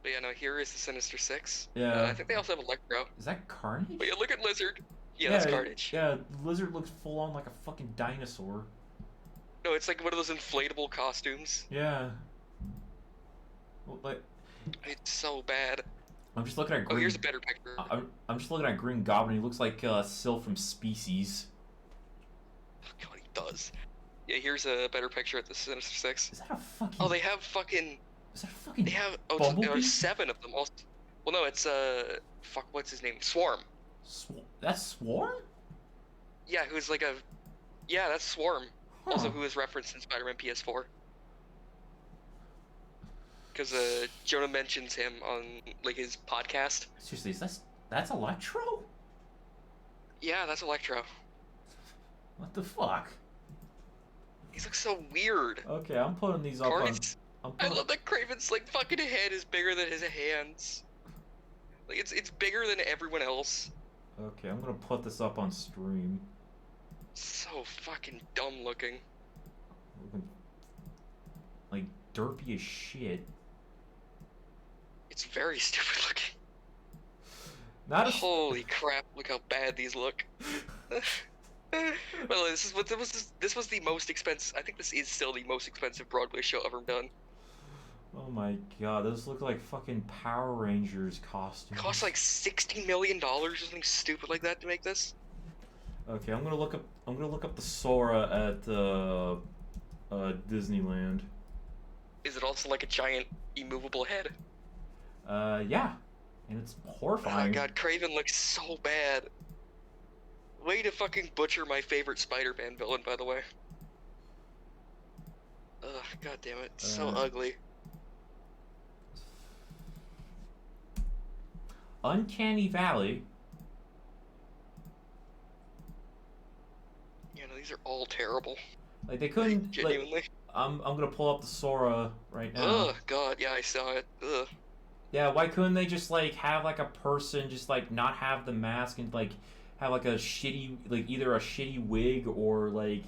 But yeah, no, here is the Sinister Six. Yeah. I think they also have Electro. Is that Carnage? But yeah, look at Lizard. Yeah, that's Carnage. Yeah, Lizard looks full on like a fucking dinosaur. No, it's like one of those inflatable costumes. Yeah. Well, like, It's so bad. I'm just looking at Oh, Green... here's a better picture. I'm just looking at Green Goblin. He looks like Syl from Species. Oh, God, he does. Yeah, here's a better picture at the Sinister Six. Is that a fucking... Oh, they have fucking. Is that a fucking... They have. Oh, Bumblebee? there's 7 of them. Also, well, no, it's fuck, what's his name? Swarm. That's Swarm? Yeah, who's like a. Yeah, that's Swarm. Huh. Also, who is referenced in Spider-Man PS4. Because Jonah mentions him on like his podcast. Seriously, that's Electro? Yeah, that's Electro. What the fuck? He looks so weird. Okay, I'm putting these up Carnage. on... I love that Craven's like fucking head is bigger than his hands. Like it's bigger than everyone else. Okay, I'm gonna put this up on stream. So fucking dumb looking. Looking like derpy as shit. It's very stupid looking. Not as... Holy crap! Look how bad these look. Well, this was the most expensive. I think this is still the most expensive Broadway show ever done. Oh my god, those look like fucking Power Rangers It costumes. costs like $60 million or something stupid like that to make this. Okay, I'm gonna look up the Sora at Disneyland. Is it also like a giant immovable head? Yeah. And it's Oh horrifying. my god, Kraven looks so bad. Way to fucking butcher my favorite Spider-Man villain, by the way. Ugh, god damn it. So ugly. Uncanny Valley. Yeah, no, these are all terrible. Like they couldn't Genuinely. like I'm gonna pull up the Sora right now. Ugh, god, yeah, I saw it. Ugh. Yeah, why couldn't they just like have like a person just like not have the mask and like have like a shitty like either a shitty wig or like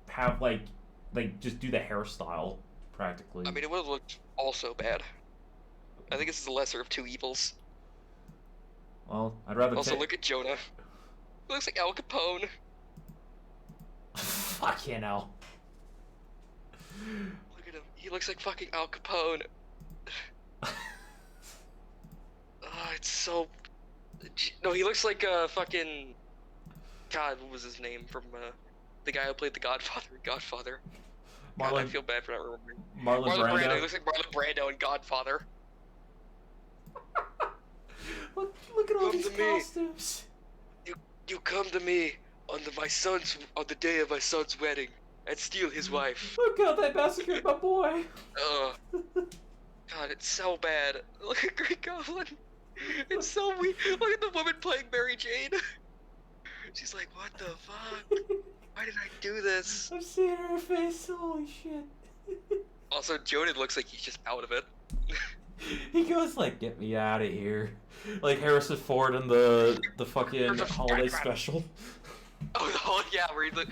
have like just do the hairstyle practically. I mean, it would have looked also bad. I think this is the lesser of two evils. Well, I'd rather Also, look at Jonah. He looks like Al Capone. Fucking hell. Look at him. He looks like fucking Al Capone. It's so... No, he looks like fucking... God, what was his name from the guy who played the Godfather. God, I feel bad for not remembering. Marlon Brando. He looks like Marlon Brando in Godfather. Look at all Come these to me. costumes. You come to me on the day of my son's wedding and steal his wife. Oh god, they massacred my boy. God, it's so bad. Look at Green Goblin. It's so weird. Look at the woman playing Mary Jane. She's like, what the fuck? Why did I do this? I'm seeing her face. Holy shit. Also, Jonah looks like he's just out of it. He goes like, "Get me out of here," like Harrison Ford in the fucking holiday special. Oh yeah, where he no,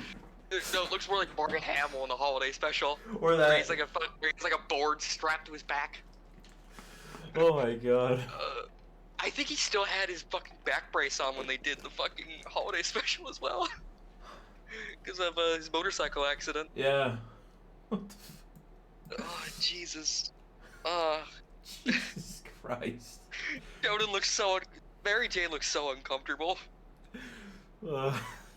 it looks more like Mark Hamill in the holiday special. Or that. Where he's like a board strapped to his back. Oh my god. I think he still had his fucking back brace on when they did the fucking holiday special as well. Because of his motorcycle accident. Yeah. Oh, Jesus. Jesus Christ. Jonah looks Mary Jane looks so uncomfortable.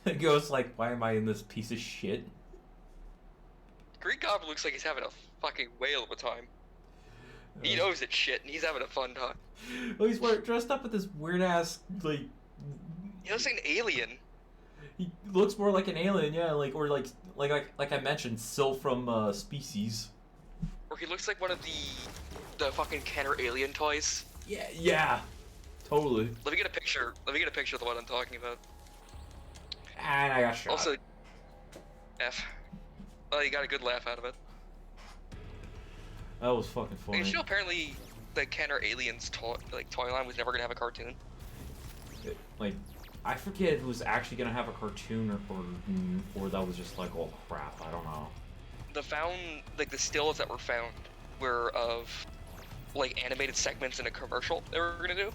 It goes like, why am I in this piece of shit? Green Goblin looks like he's having a fucking whale of a time. He knows it's shit, and he's having a fun time. Well, he's dressed up with this weird ass like. He looks like an alien. He looks more like an alien, yeah, like I mentioned, Syl from Species. Or he looks like one of the fucking Kenner alien toys. Yeah, totally. Let me get a picture. Let me get a picture of the one I'm talking about. And I got shot. Also, F. Oh, you got a good laugh out of it. That was fucking funny. You know, apparently, the Kenner aliens toy line was never gonna have a cartoon. Like, I forget if it was actually gonna have a cartoon or that was just like, oh crap, I don't know. The stills that were found were of like animated segments in a commercial they were gonna do,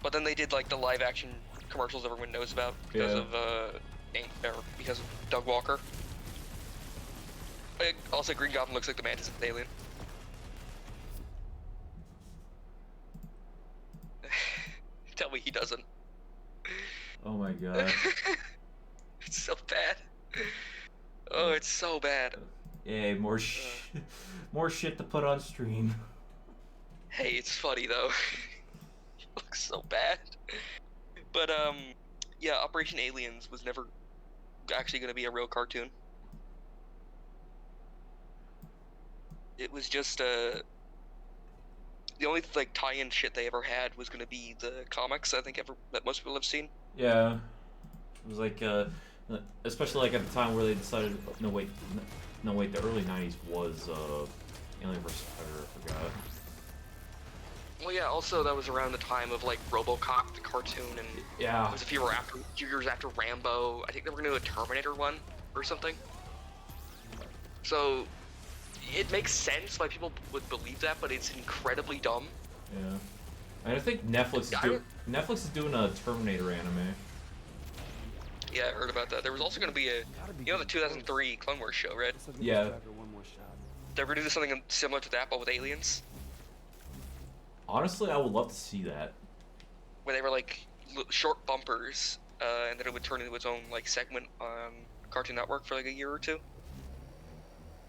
but then they did like the live action commercials everyone knows about because of Doug Walker. Also, Green Goblin looks like the Mantis alien. Tell me he doesn't. Oh my god. It's so bad. Oh, it's so bad. Yay, more shit to put on stream. Hey, it's funny though. He looks so bad. But yeah, Operation Aliens was never actually going to be a real cartoon. It was just the only like tie-in shit they ever had was going to be the comics. I think that most people have seen. Yeah, it was like especially like at the time where they decided no wait, the early 90s was Alien vs. Predator. I forgot. Well, yeah. Also, that was around the time of like RoboCop, the cartoon, and yeah, it was a few years after Rambo. I think they were gonna do a Terminator one or something. So it makes sense why people would believe that, but it's incredibly dumb. Yeah, and I think Netflix is doing a Terminator anime. Yeah, I heard about that. There was also gonna be the 2003 Clone Wars show, right? Yeah. They're gonna do something similar to that, but with aliens, Honestly, I would love to see that. where they were like short bumpers, and then it would turn into its own like segment on Cartoon Network for like a year or two.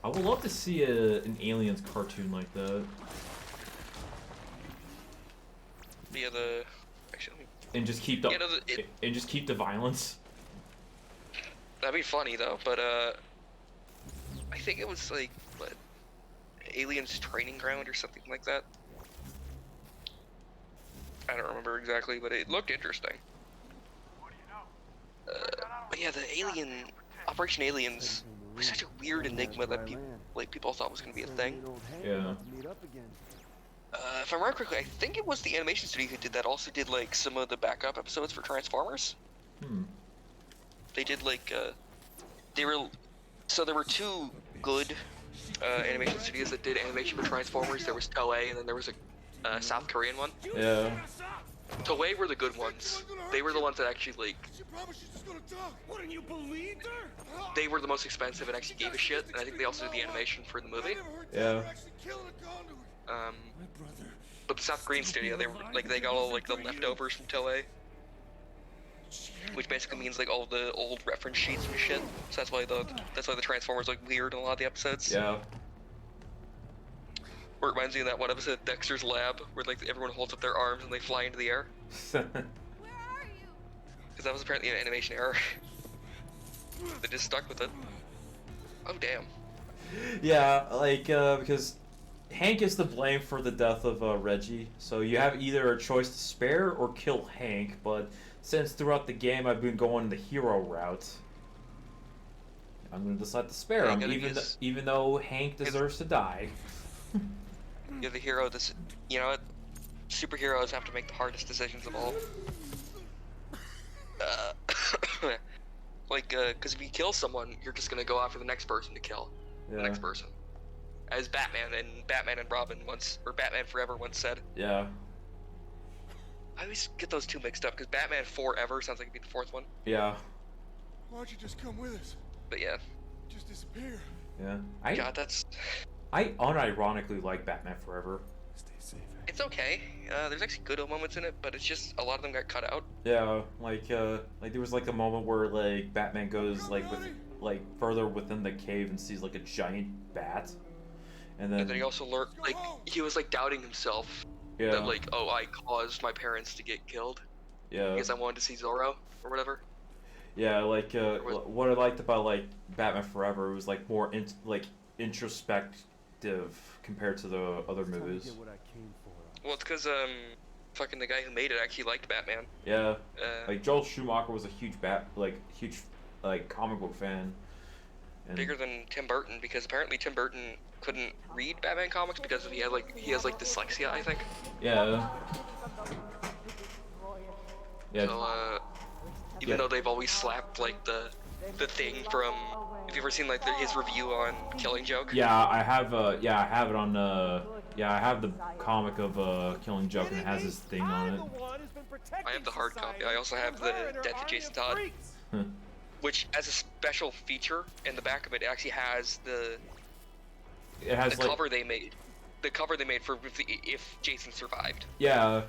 I would love to see an aliens cartoon like that. Yeah, actually, And just keep the Yeah, no, and just keep the violence. that'd be funny though. But I think it was like what, Aliens Training Ground or something like that. I don't remember exactly, but it looked interesting. But yeah, the Operation Aliens was such a weird enigma that people thought was gonna be a thing. Yeah. If I remember correctly, I think it was the animation studio who did that. Also did like some of the backup episodes for Transformers. They did like there were two good animation studios that did animation for Transformers. There was Toei, and then there was a South Korean one. Yeah. Toei were the good ones. They were the ones that actually like. Wouldn't you believe her? They were the most expensive and actually gave a shit. And I think they also did the animation for the movie. Yeah. But the South Korean studio, they got all like the leftovers from Toei, which basically means like all the old reference sheets and shit. So that's why the Transformers look weird in a lot of the episodes. Yeah. Or it reminds me of that one episode, Dexter's Lab, where like everyone holds up their arms and they fly into the air. Where are you? Because that was apparently an animation error. They just stuck with it. Oh damn. Yeah, like because Hank is to blame for the death of Reggie, so you have either a choice to spare or kill Hank, but since throughout the game I've been going the hero route, I'm going to decide to spare him, even though Hank deserves to die. You're the hero. You know what? Superheroes have to make the hardest decisions of all. Because if you kill someone, you're just gonna go after the next person to kill. Yeah. The next person. As Batman and Robin once, or Batman Forever once said. Yeah. I always get those two mixed up because Batman Forever sounds like it'd be the fourth one. Yeah. Why'd you just come with us? But yeah. Just disappear. Yeah. God, that's. I unironically like Batman Forever. Stay safe. It's okay. There's actually good moments in it, but it's just a lot of them got cut out. Yeah, like there was like a moment where like Batman goes like further within the cave and sees like a giant bat, and then he also learned like he was like doubting himself. Yeah. That like, oh, I caused my parents to get killed. Yeah. Because I wanted to see Zorro or whatever. Yeah, like what I liked about like Batman Forever was like more introspective compared to the other movies. Well, it's because fucking the guy who made it actually liked Batman. Yeah. Like Joel Schumacher was a huge comic book fan. And bigger than Tim Burton, because apparently Tim Burton couldn't read Batman comics because he has dyslexia, I think. Yeah. Yeah. So even though they've always slapped like the thing from, have you ever seen like his review on Killing Joke? Yeah, I have it on I have the comic of Killing Joke, and it has this thing on it. I have the hard copy. I also have the Death of Jason Todd, which as a special feature in the back of it actually has the cover they made. The cover they made for if Jason survived. Yeah.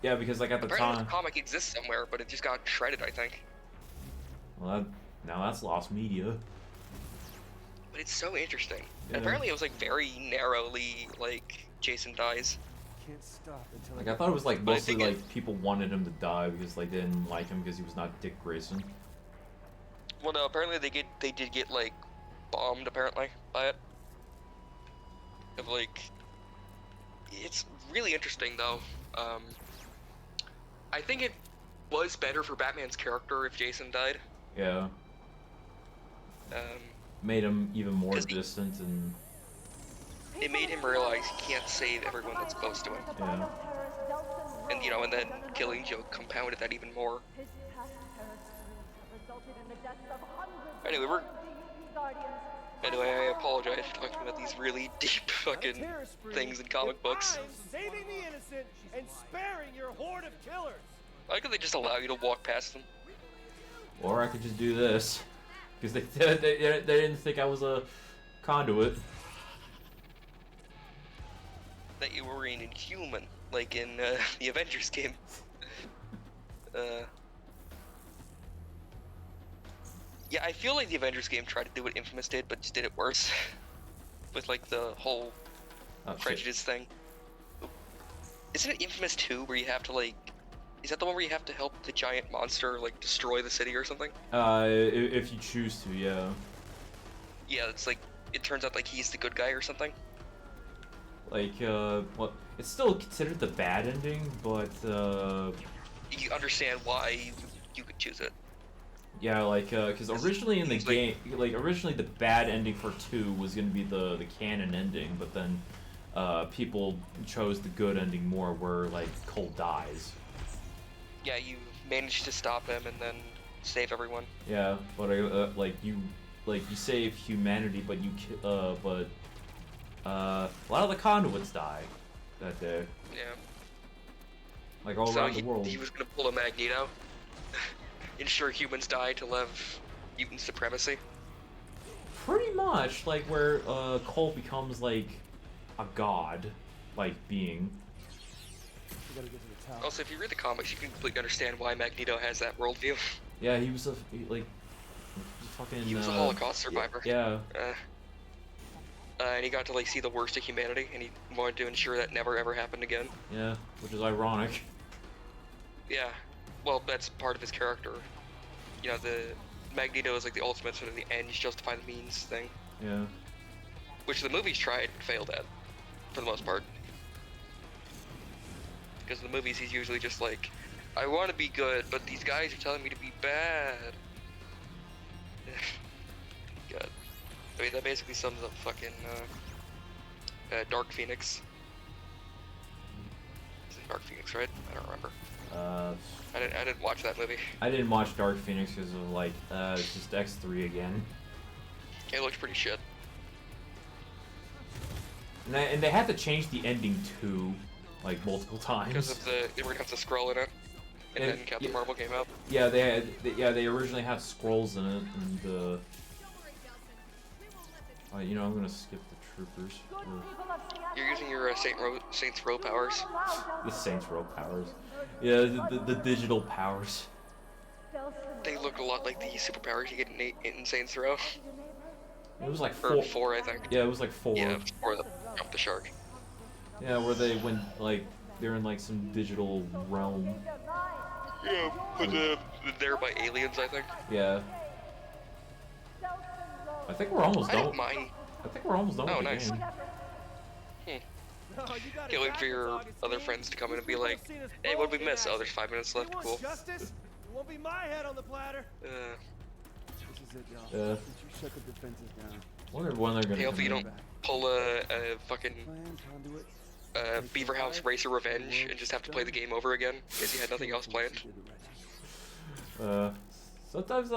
Yeah, because like at the Apparently time. the comic exists somewhere, but it just got shredded, I think. Well, now that's lost media. But it's so interesting. Yeah. And apparently it was like very narrowly like Jason dies. Can't stop until Like I thought it was like mostly think like people wanted him to die because like they didn't like him because he was not Dick Grayson. Well, no, apparently they did get like bombed apparently by it. Of like, it's really interesting though. I think it was better for Batman's character if Jason died. Yeah. Made him even more distant, and it made him realize he can't save everyone that's close to him. yeah. And and then Killing Joke compounded that even more. Anyway, I apologize for talking about these really deep fucking things in comic books. Saving the innocent and sparing your horde of killers. Why could they just allow you to walk past them? Or I could just do this, because they didn't think I was a conduit. that you were an Inhuman, like in the Avengers game. Yeah, I feel like the Avengers game tried to do what Infamous did, but just did it worse. With like the whole prejudice thing. Isn't it Infamous 2 where you have to like... Is that the one where you have to help the giant monster like destroy the city or something? If you choose to, yeah. Yeah, it's like, it turns out like he's the good guy or something. Like, well, it's still considered the bad ending, but, You understand why you could choose it. yeah, like, because originally in the game, like, originally the bad ending for 2 was gonna be the canon ending, but then, people chose the good ending more, where, like, Cole dies. Yeah, you managed to stop him and then save everyone. Yeah, but, like, you save humanity, but a lot of the conduits die that day. Yeah. Like, all around the world. He was gonna pull a Magneto. Ensure humans die to have mutant supremacy. Pretty much, like, where, Cole becomes, like, a god, like, being. We gotta get to the tower. Also, if you read the comics, you can completely understand why Magneto has that worldview. Yeah, he was fucking. He was a Holocaust survivor. Yeah. And he got to like see the worst of humanity, and he wanted to ensure that never ever happened again. Yeah, which is ironic. Yeah, well, that's part of his character. You know, the Magneto is like the ultimate sort of the ends justify the means thing. Yeah. Which the movies tried and failed at, for the most part. Because in the movies, he's usually just like, I want to be good, but these guys are telling me to be bad. God. I mean, that basically sums up fucking, Dark Phoenix. Is it Dark Phoenix, right? I don't remember. I didn't watch that movie. I didn't watch Dark Phoenix because of, like, it's just X3 again. It looked pretty shit. And they had to change the ending too, like, multiple times. Because of they were gonna have to scroll in it, and then Captain Marvel came out. Yeah, they originally had scrolls in it, and you know, I'm gonna skip the troopers. You're using your Saints Row powers. The Saints Row powers. Yeah, the digital powers. They look a lot like the superpowers you get in Saints Row. It was like Or 4, I think. Yeah, it was like 4. Yeah, 4 the Jump the Shark. Yeah, where they went, like, they're in like some digital realm. Yeah, but they're by aliens, I think. Yeah. I think we're almost I done. don't mind. I think we're almost done with the nice. game. No, you got Can't wait it for your backwards, other Augustine. friends to come in and be like, We've seen us hey, what did we both miss? in Oh, there's 5 minutes left. You want Cool. justice? It won't be my head on the platter. Uh, This is it, y'all. Yeah. Since you shut the defenses down. Wonder when they're gonna. hey, hopefully you come don't pull a fucking Plan, conduit. Beaverhouse Racer Revenge and just have to play the game over again because you had nothing else planned. in. Sometimes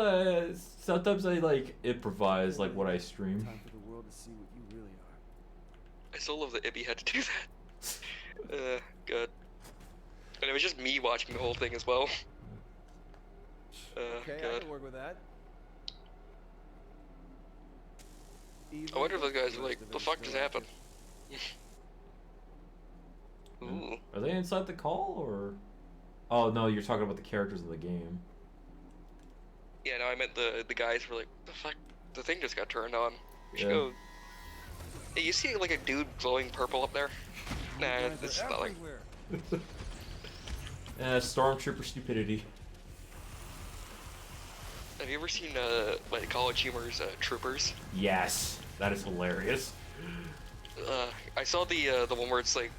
I like improvise like what I stream. Time for the world to see what you really are. I still love that Ibby had to do that. God. And it was just me watching the whole thing as well. Okay, I God. can work with that. I wonder if those guys are like, the fuck just happened? Ooh. Are they inside the call or? Oh no, you're talking about the characters in the game. Yeah, no, I meant the guys were like, the fuck? The thing just got turned on. We should Yeah. go. Hey, you see like a dude glowing purple up there? Nah, Guys this is are nothing. everywhere. Stormtrooper stupidity. Have you ever seen like College Humor's Troopers? Yes, that is hilarious. I saw the one where it's like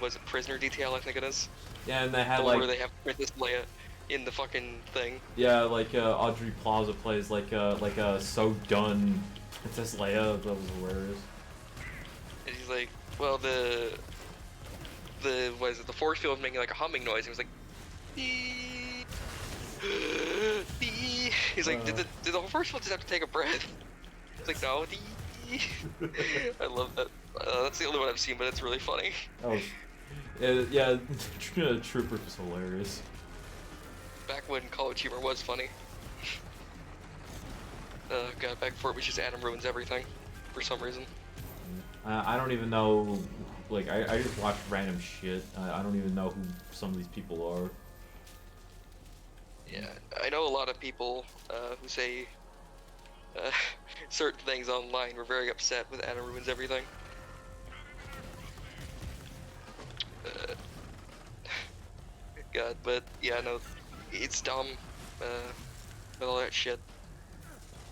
was it Prisoner Detail, I think it is. Yeah, and they The had one where like they have Princess Leia in the fucking thing. yeah, like Audrey Plaza plays like so done Princess Leia. That was hilarious. And he's like, well, the what is it? The force field was making like a humming noise. He was like, "Beep, beep." He's like, did the force field just have to take a breath? It's like, no. I love that. That's the only one I've seen, but it's really funny. Oh, yeah, Trooper was hilarious. Back when College Humor was funny. God, back before it was just Adam ruins everything, for some reason. I don't even know like I just watch random shit. I don't even know who some of these people are. Yeah, I know a lot of people who say certain things online were very upset with Adam ruins everything. God, but yeah, no, it's dumb with all that shit.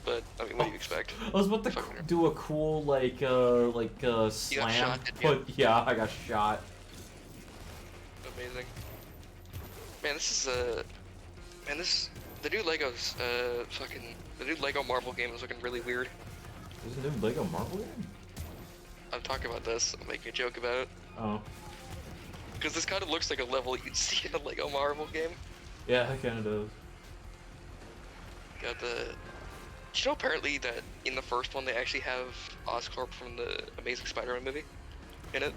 But I mean, what do you expect? I was about to Fucking- do a cool slam. shot, didn't you? But yeah, I got shot. Amazing. Man, this is man, the new Legos the new Lego Marvel game is looking really weird. There's a new Lego Marvel game? I'm talking about this. I'm making a joke about it Oh. because this kind of looks like a level you'd see in a Lego Marvel game. Yeah, it kinda does. Got the. You know, apparently that in the first one they actually have Oscorp from the Amazing Spider-Man movie in it.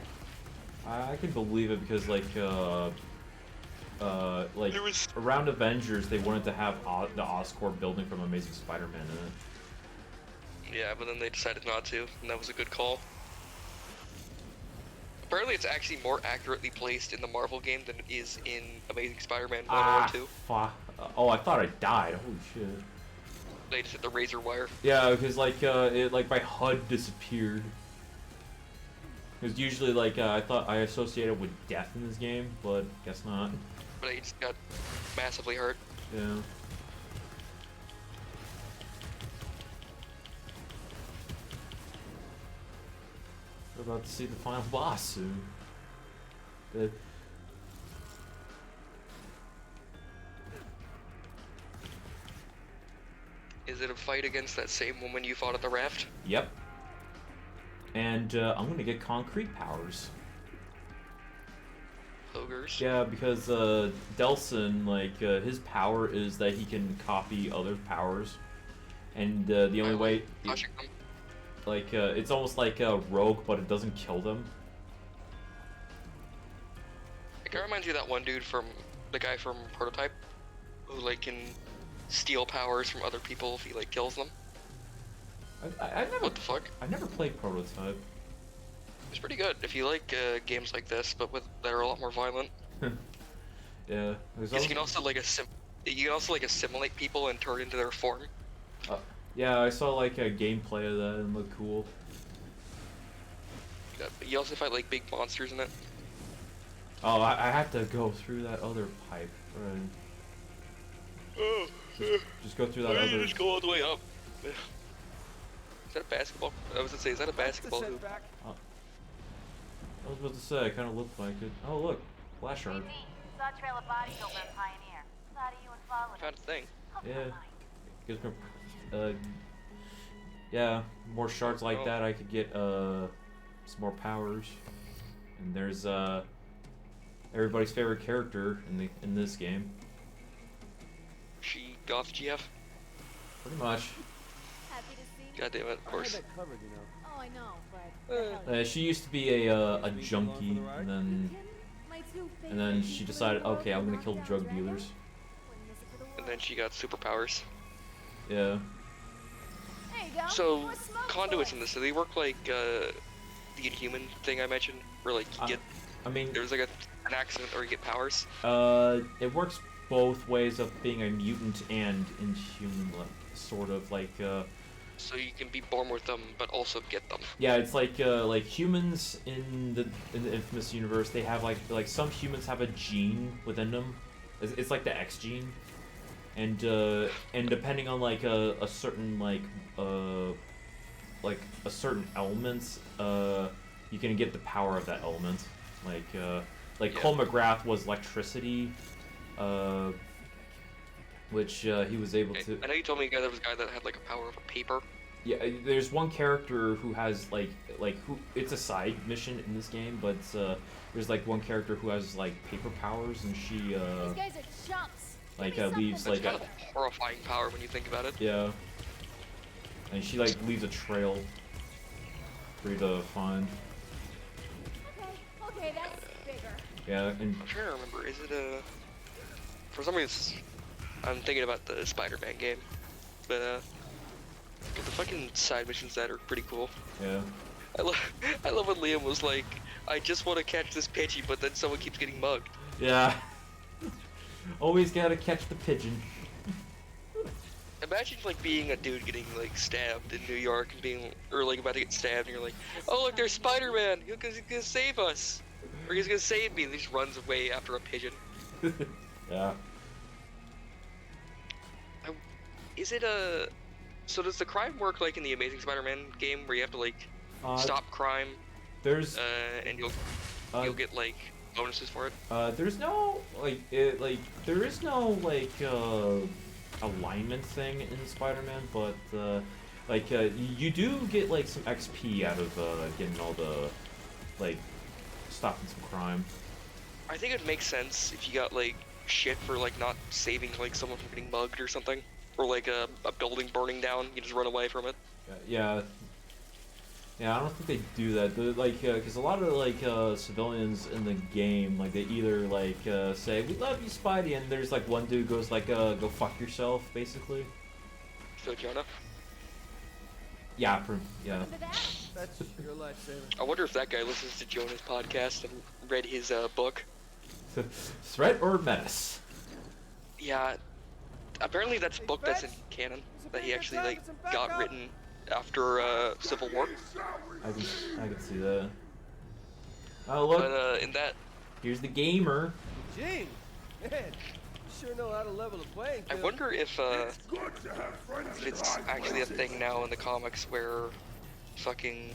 I can believe it because like There was- around Avengers they wanted to have the Oscorp building from Amazing Spider-Man in it. Yeah, but then they decided not to, and that was a good call. Apparently, it's actually more accurately placed in the Marvel game than it is in Amazing Spider-Man 1 or 2. Fuck. Oh, I thought I died. Holy shit. They just hit the razor wire. Yeah, because my HUD disappeared. Because usually I thought I associated with death in this game, but guess not. But I just got massively hurt. Yeah. We're about to see the final boss soon. Good. Is it a fight against that same woman you fought at the raft? Yep. And I'm gonna get concrete powers. Ogres? Yeah, because Delson, his power is that he can copy other powers, and the only way, it's almost like a rogue, but it doesn't kill them. It kind of reminds you of that one dude from the guy from Prototype, who can steal powers from other people if he kills them. I never. What the fuck? I never played Prototype. It's pretty good if you like games like this, but that are a lot more violent. Yeah. Because you can also assimilate people and turn into their form. Yeah, I saw a gameplay of that and it looked cool. Yeah, but you also fight big monsters in it. Oh, I have to go through that other pipe. Right. Oh, Just go through that why don't other. you just go all the way up? Is that a basketball? I was gonna say, is that a basketball hoop? I was about to say, it kind of looked like it. Oh look, flash art. Saw a trail of bodies over in Pioneer. Thought of you and followed Found a thing. Yeah. Gives me, yeah, more shards like that, I could get some more powers. And there's everybody's favorite character in this game. She goth GF? Pretty much. Happy to see you. God damn it, of course. Covered, you know. Oh, I know, but She used to be a junkie, and then she decided, okay, I'm gonna kill drug dealers. And then she got superpowers. Yeah. There you go. So, More smoke conduits for in this, do they work like the Inhuman thing I mentioned? Where you get, I mean, there's an accident or you get powers? it works both ways of being a mutant and inhuman, sort of So you can be born with them, but also get them. yeah, it's like humans in the Infamous universe. They have like some humans have a gene within them. It's like the X gene, and depending on a certain a certain elements, you can get the power of that element. Cole McGrath was electricity, which he was able to. I know you told me there was a guy that had a power of a paper. Yeah, there's one character who has who it's a side mission in this game, but there's one character who has paper powers, and she These guys are chumps. leaves That's kind of a horrifying power when you think about it. yeah, and she leaves a trail for you to find. Okay, that's bigger. Yeah, and I'm trying to remember, is it for some reason, I'm thinking about the Spider-Man game, but the fucking side missions that are pretty cool. yeah. I love when Liam was like, I just want to catch this Pidgey, but then someone keeps getting mugged. Yeah. Always gotta catch the pigeon. Imagine like being a dude getting like stabbed in New York and being, or like about to get stabbed, and you're like, oh look, there's Spider-Man. He's gonna save us, or he's gonna save me. And he just runs away after a pigeon. Yeah. Is it a? So does the crime work like in the Amazing Spider-Man game, where you have to like stop crime? There's and you'll get like bonuses for it. There's no there is no alignment thing in Spider-Man, but you do get like some XP out of getting all the stopping some crime. I think it makes sense if you got like shit for like not saving like someone from getting mugged or something, or like a building burning down, you just run away from it. Yeah, I don't think they do that. Because a lot of civilians in the game, like they either say we love you, Spidey, and there's like one dude goes like go fuck yourself, basically. So Jonah. Yeah, yeah. That's your lifesaver. I wonder if that guy listens to Jonah's podcast and read his book. Threat or menace? Yeah, apparently that's a book that's in canon, that he actually like got written after Civil War. I can see that. Oh look! But in that, here's the gamer. Gene, man, you sure know how to level the playing I field. wonder if it's actually a thing now in the comics where fucking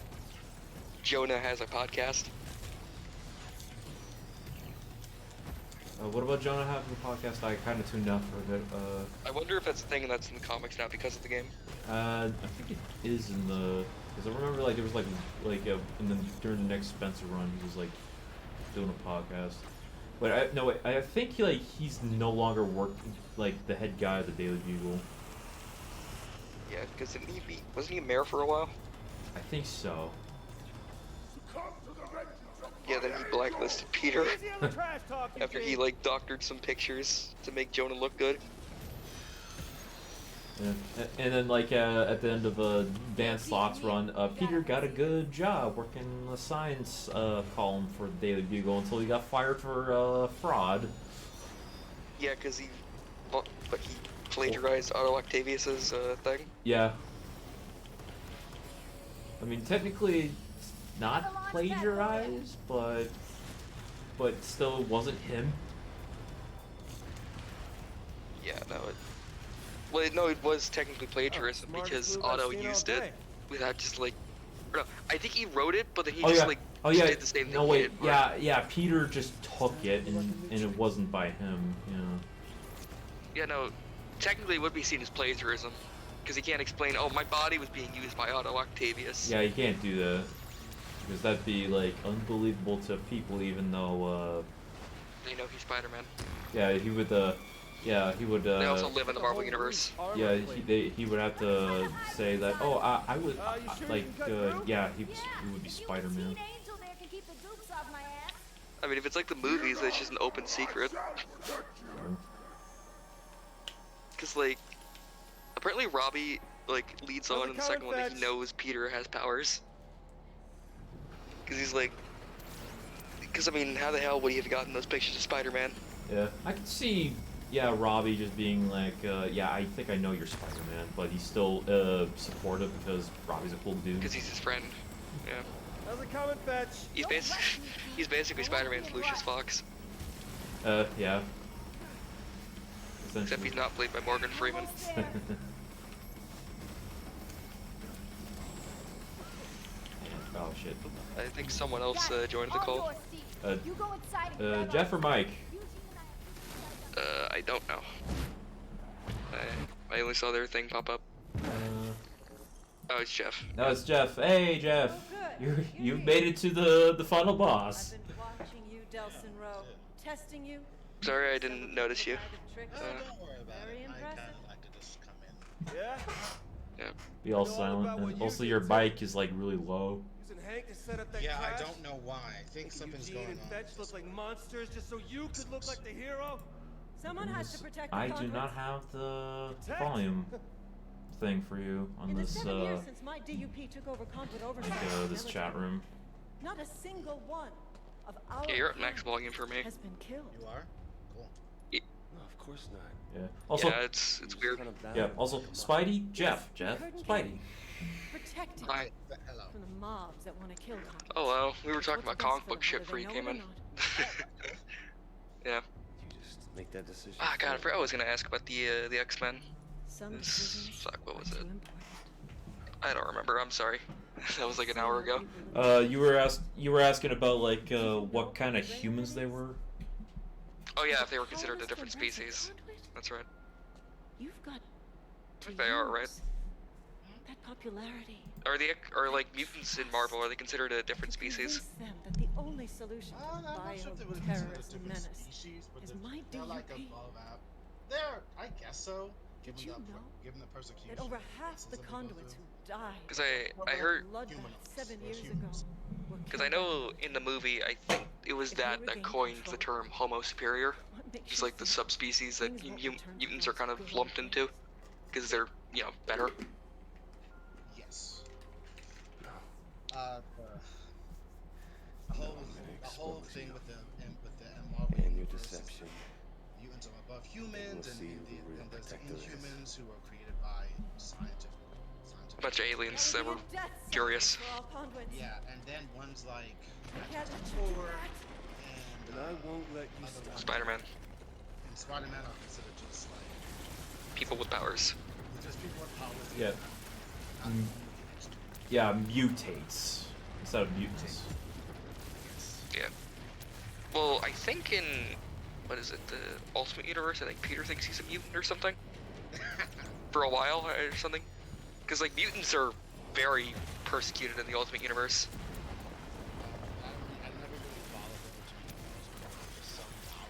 Jonah has a podcast. What about Jonah having a podcast? I kind of tuned out for a bit. I wonder if that's a thing that's in the comics now because of the game. I think it is in the. Because I remember there was during the next Spencer run, he was doing a podcast. But I think he's no longer the head guy of the Daily Bugle. Yeah, because wasn't he a mayor for a while? I think so. Yeah, then he blacklisted Peter Easy on the trash talking, after he Gene. doctored some pictures to make Jonah look good. Yeah. And then at the end of Dan Slott's run, Peter got a good job working the science column for the Daily Bugle until he got fired for fraud. Yeah, because he plagiarized Otto Octavius's thing. Yeah. I mean, technically, it's not plagiarized, but still wasn't him. Yeah, no, it was technically plagiarism because Otto used it without just or no, I think he wrote it, but then he just did the same thing. No, wait, yeah, Peter just took it and it wasn't by him, Yeah, no, technically it would be seen as plagiarism because he can't explain, oh, my body was being used by Otto Octavius. Yeah, you can't do that. Because that'd be, unbelievable to people, even though, They know he's Spider-Man. yeah, he would, They also live in the Marvel Universe. yeah, he would have to say that, oh, I would, yeah, he would be Spider-Man. I mean, if it's like the movies, it's just an open secret. Because, apparently Robbie, leads on in the second one that he knows Peter has powers. Because he's because, I mean, how the hell would he have gotten those pictures of Spider-Man? Yeah, I could see, Robbie just being yeah, I think I know you're Spider-Man, but he's still, supportive because Robbie's a cool dude. Because he's his friend. Yeah. How's it coming, Fetch? He's basically Spider-Man's Lucius Fox. Yeah. Except he's not played by Morgan Freeman. Oh, shit. I think someone else joined the call. Jeff or Mike? I don't know. I only saw their thing pop up. Oh, it's Jeff. No, it's Jeff. Hey, Jeff. You've made it to the final boss. I've been watching you, Delson Rowe. Testing you. Sorry, I didn't notice you. Tricks. Don't worry about Very it. I impressive. kind of like to just come in. Yeah? Yeah. Be all silent, and also your bike is really low. Using Hank to set up that Yeah, I crash? don't know why. I think something's Eugene going and on. Fetch look like monsters just so you could look like the hero? Someone has to protect the I do convent. not have the volume thing for you on In the this 7 years since my DUP took over convent oversight, this chat room. Not a single one of our Yeah, you're at max kind volume for me. has been killed. You are? Cool. No, of course not. Yeah. Also, Yeah, it's weird. Kind of bad. yeah. Also, Spidey, Jeff, Spidey. Protected Hi. Hello. from the mobs that want to kill Congress. Oh well, we were talking What's about best comic for book them, shit whether before they you know came it or in. not. Yeah. You just make that decision. Ah, God, I for forgot I me. was gonna ask about the X-Men. Some This- decisions fuck, what was are it? too important. I don't remember. I'm sorry. That was like an See hour how ago. people live. You were asking about like what kind of humans they were. Oh yeah, As if they were powerless considered a different progressive species. conduit, That's right. You've got to They are, right? use that popularity Are like mutants in Marvel? Are they considered a different to species? convince them that the only solution to I'm the not sure if they would consider a bioterrorist different menace species, but is they're, my they're like DUP. above app. They're, I guess so. Did you know Given the persecution. that over half racism the they go conduits through. who died Because I in heard. a bloodbath Humanoids. 7 They're years ago humans. were Because I killed by know in the movie, I think it was If we that regain coined the control, term Homo superior. what makes Just you like the think subspecies that things won't return to mutants are those kind of good lumped old into. days? Because they're, better. Yes. No. The whole thing with the Marvel And your universe is deception. mutants are above humans, we'll see who the real and there's the protector is. Inhumans who are created by scientific. A bunch of aliens that That'll were be a death sentence curious. for all conduits. Yeah, and then one's like We can't let you do Four, that. and And I won't let you other stop. ones- Spider-Man. And Spider-Man are considered just like People with powers. just people with powers. Yeah. Not Mm. Yeah, mutates instead of mutants. Yeah. Well, I think in what is it, the Ultimate Universe? I think Peter thinks he's a mutant or something for a while or something. Because like mutants are very persecuted in the Ultimate Universe. I never really followed the just some power.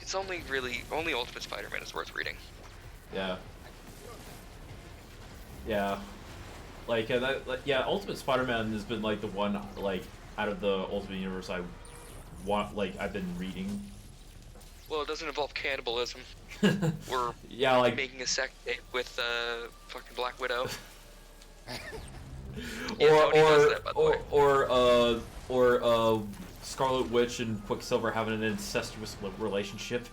It's only Ultimate Spider-Man is worth reading. Yeah. Yeah. Like Ultimate Spider-Man has been like the one like out of the Ultimate Universe I've been reading. Well, it doesn't involve cannibalism. We're Yeah, like making a second date with fucking Black Widow. or Yeah, Tony does that, by the way. or Scarlet Witch and Quicksilver having an incestuous relationship.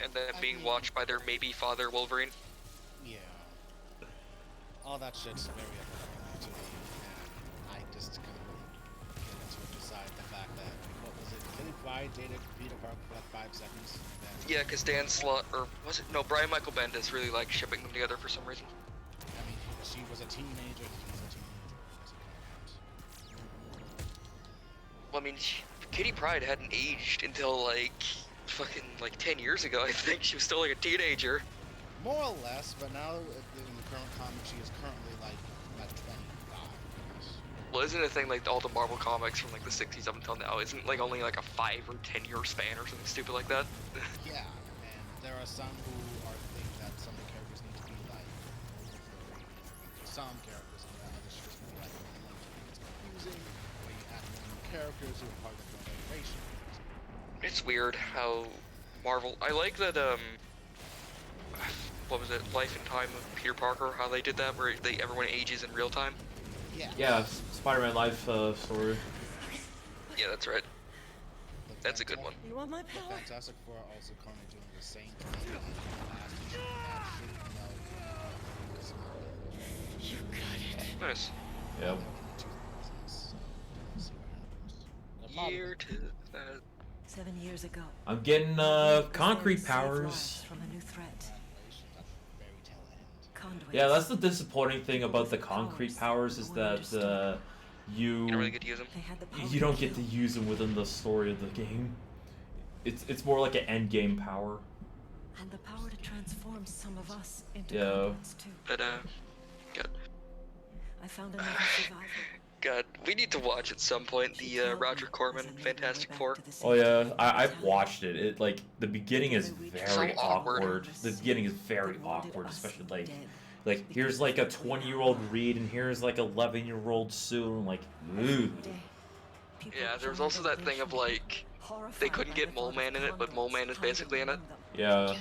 And then being watched by their maybe father Wolverine. Yeah. All that shit's very appealing to me, and I just kind of get into it beside the fact that, what was it, Kitty Pryde dated Peter Parker for like 5 seconds, and then, Yeah, because Dan Slott, or was it? No, Brian Michael Bendis really liked shipping them together for some reason. I mean, she was a teenager, he's a teenager, as it comes. Well, I mean, Kitty Pryde hadn't aged until like fucking like 10 years ago. I think she was still like a teenager. More or less, but now in the current comic, she is currently like 25. Well, isn't it a thing like all the Marvel comics from like the 60s up until now isn't like only like a 5 or 10 year span or something stupid like that? Yeah, and there are some who think that some of the characters need to be like some characters, and others just be like it's confusing, where you add more new characters who are part of the generation. It's weird how Marvel. I like that. What was it? Life and Time of Peter Parker. How they did that, where everyone ages in real time. Yeah. Yeah, Spider-Man life story. Yeah, that's right. The That's a good one. You want my The power? Fantastic Four are also currently doing the same thing. And the last issue that should You got it. Nice. Yeah. See what happens. Year to 7 years ago. I'm getting concrete Saved powers. lives from a new threat. Conduits. Yeah, that's the disappointing thing about the concrete powers is that You don't really get to use them. They had the power you don't get to kill. use them within the story of the game. It's more like an end game power. And the power to transform some of us into Yeah. conduits too. But God, I found another survivor. God, we need to watch at some point She the killed Roger me Corman as I made my Fantastic way Four. back to the Oh city. yeah, I've watched it. It like the beginning is So very awkward. awkward. The beginning is very They wanted awkward, us especially dead. like here's like a 20-year-old Reed and here's like 11-year-old Sue. And like, ooh. Day, people Yeah, there was joined also the that thing of revolution, like horrified they couldn't by get the Mole thought Man of in it, but Mole Man is conduits basically in it. hiding among them.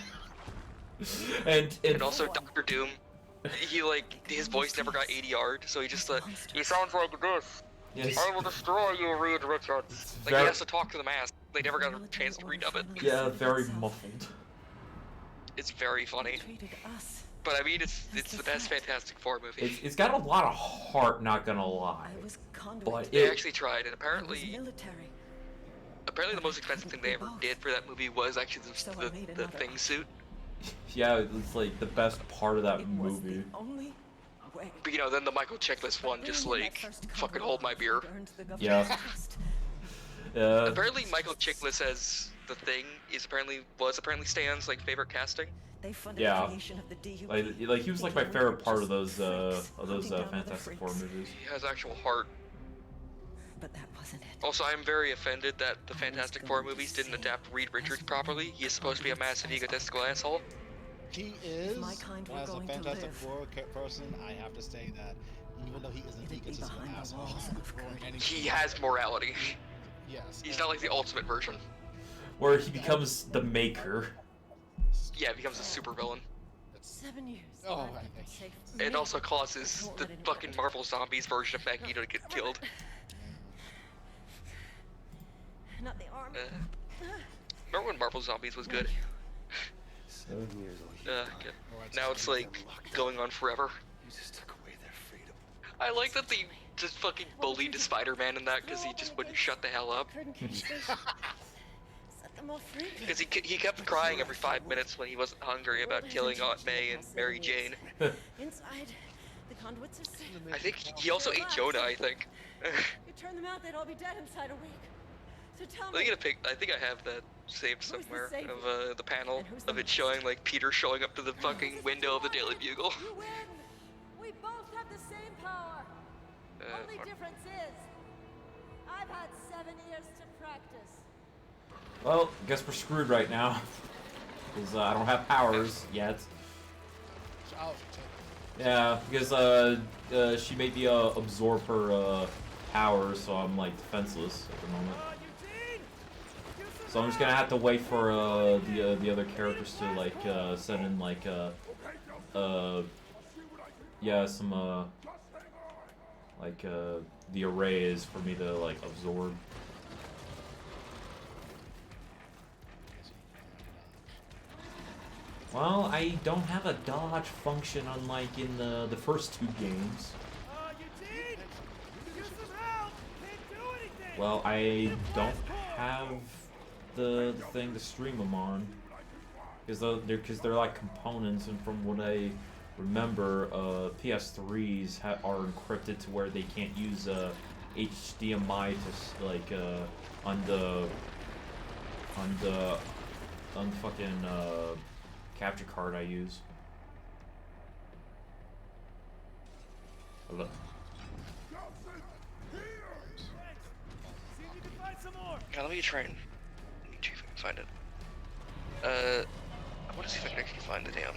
Yeah. And Also Doctor Doom, he like his voice never got 80 yard, so he just he sounds like this. Yes. I will destroy you, Reed Richards. Like, very- he has to talk to the mask. They never got a chance to redub it. Yeah, very muffled. It's very funny. Treated us. But I mean, it's the best Fantastic Four movie. It's got a lot of heart, not gonna lie. I was conduit. But They it, actually tried, and I was apparently military. the most expensive thing they ever did for that movie was actually So I made the another. thing suit. yeah, it's like the best part of that It was movie. the only way. But you know, then the Michael Chiklis one just like fucking hold my beer. Yeah. Apparently, Michael Chiklis says the thing was apparently Stan's like favorite casting. They funded Yeah. the creation of the DUPs. Like he was like my favorite part of those Hunting down Fantastic other Four freaks. movies. He has actual heart. But that wasn't it. Also, I'm very offended that the Fantastic Four movies didn't adapt Reed Richards properly. He is supposed to be a massive egotistical asshole. He is, my kind were as a going to Fantastic live, Four person, I have to say that even though he is an it'd be egotistical behind the asshole, walls of or any- He has morality. yes, He's not like the ultimate version. Where he becomes the maker. Yeah, he becomes a supervillain. 7 years. Oh, I've I- been safe. It also causes the fucking Marvel Zombies version of Magneto to get killed. Not the army. Remember when Marvel Zombies was good? 7 years old. Good. Now it's like going on forever. You just took away their freedom. I like that they just fucking bullied Spider-Man in that because he just wouldn't shut the hell up. Couldn't catch fish. Set them all free. Because he kept crying every 5 minutes when he wasn't hungry about killing Aunt May and Mary Jane. Inside, the conduits are safe. I think he also ate Jonah, I think. You turn them out, they'd all be dead inside a week. So tell me. I think I have that saved Who's the somewhere savior? of the panel And who's the of it showing like Peter showing up to the fucking window of the Daily Bugle. You win! We both have the same power. Only fuck. difference is, I've had 7 years to practice. Well, guess we're screwed right now. Because I don't have powers yet. Oh, Yeah, because she made me absorb her powers, so I'm like defenseless at the moment. So I'm just gonna have to wait for the other characters to like send in like yeah, some like the arrays for me to like absorb. Well, I don't have a dodge function unlike in the first two games. Eugene! Use some help! Can't do anything! Well, I don't have the thing to stream them on because they're like components, and from what I remember, PS3s are encrypted to where they can't use HDMI to like on the fucking capture card I use. Hello. See if you can find some more! Yeah, let me try and see if I can find it. I want to see if I can actually find the damn.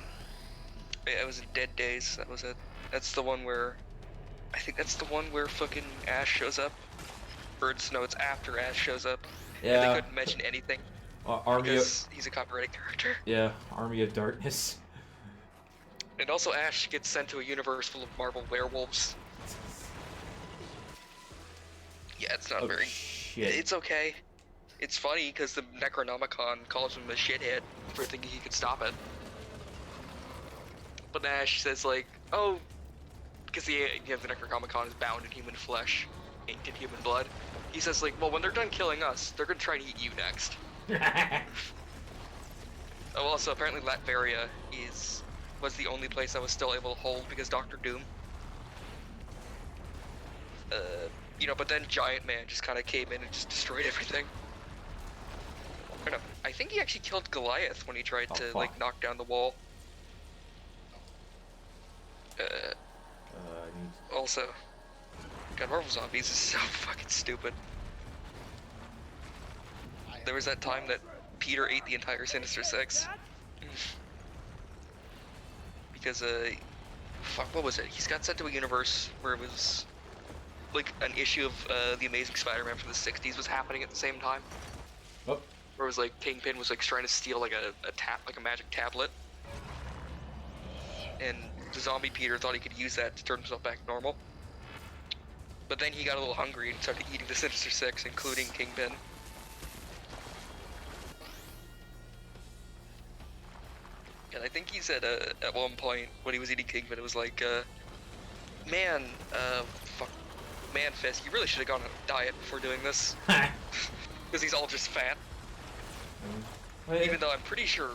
Yeah, it was in Dead Days. That was it. That's the one where I think that's the one where fucking Ash shows up. Or it's no, it's after Ash shows up. And Yeah. they couldn't mention anything Army of because he's a copyrighted character. yeah, Army of Darkness. And also Ash gets sent to a universe full of Marvel werewolves. Yeah, it's not Oh very. shit. It's okay. It's funny because the Necronomicon calls him a shithead for thinking he could stop it. But Ash says like, oh, because the Necronomicon is bound in human flesh, inked in human blood. He says like, well, when they're done killing us, they're gonna try and eat you next. Oh, also apparently Latveria was the only place I was still able to hold because Doctor Doom. You know, but then Giant Man just kind of came in and just destroyed everything. Or no, I think he actually killed Goliath when he tried to like fuck. knock down the wall. I need- Also, God, Marvel Zombies is so fucking stupid. There was that time that Peter ate the entire Sinister Six. Because, fuck, what was it? He's got sent to a universe where it was, like, an issue of The Amazing Spider-Man from the 60s was happening at the same time. Oh. Where it was, like, Kingpin was, like, trying to steal, like, a magic tablet. And the zombie Peter thought he could use that to turn himself back normal. But then he got a little hungry and started eating the Sinister Six, including Kingpin. And I think he said at one point when he was eating Kingpin, it was like, man, Fist, you really should have gone on a diet before doing this. Because he's all just fat. Even though I'm pretty sure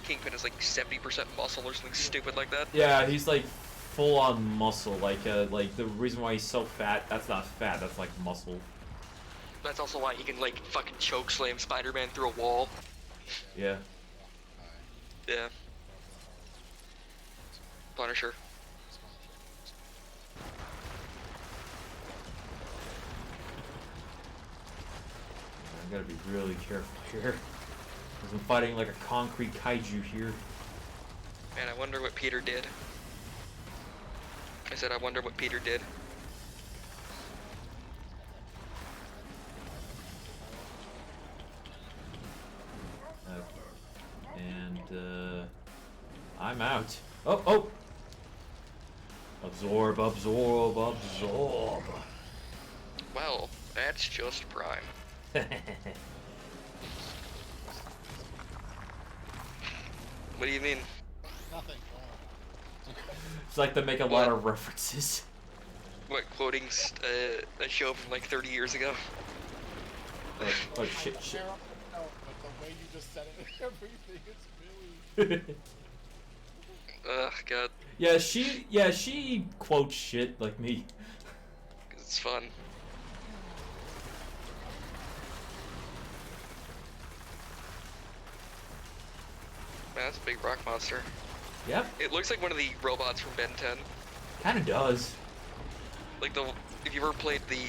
Kingpin is like 70% muscle or something stupid like that. Yeah, he's like full on muscle. Like the reason why he's so fat, that's not fat, that's like muscle. That's also why he can like fucking choke slam Spider-Man through a wall. Yeah. Yeah. Punisher. I gotta be really careful here. Because I'm fighting like a concrete kaiju here. Man, I wonder what Peter did. I said I wonder what Peter did. And I'm out. Oh! Absorb, absorb, absorb. Well, that's just prime. What do you mean? Nothing. It's like they make a lot of references. What, quoting a show from like 30 years ago? Oh shit. No, but the way you just said it and everything, it's really... Ugh, God. Yeah, she quotes shit like me. 'Cause it's fun. Man, that's a big rock monster. Yep, It looks like one of the robots from Ben 10. kinda does. Like if you ever played the,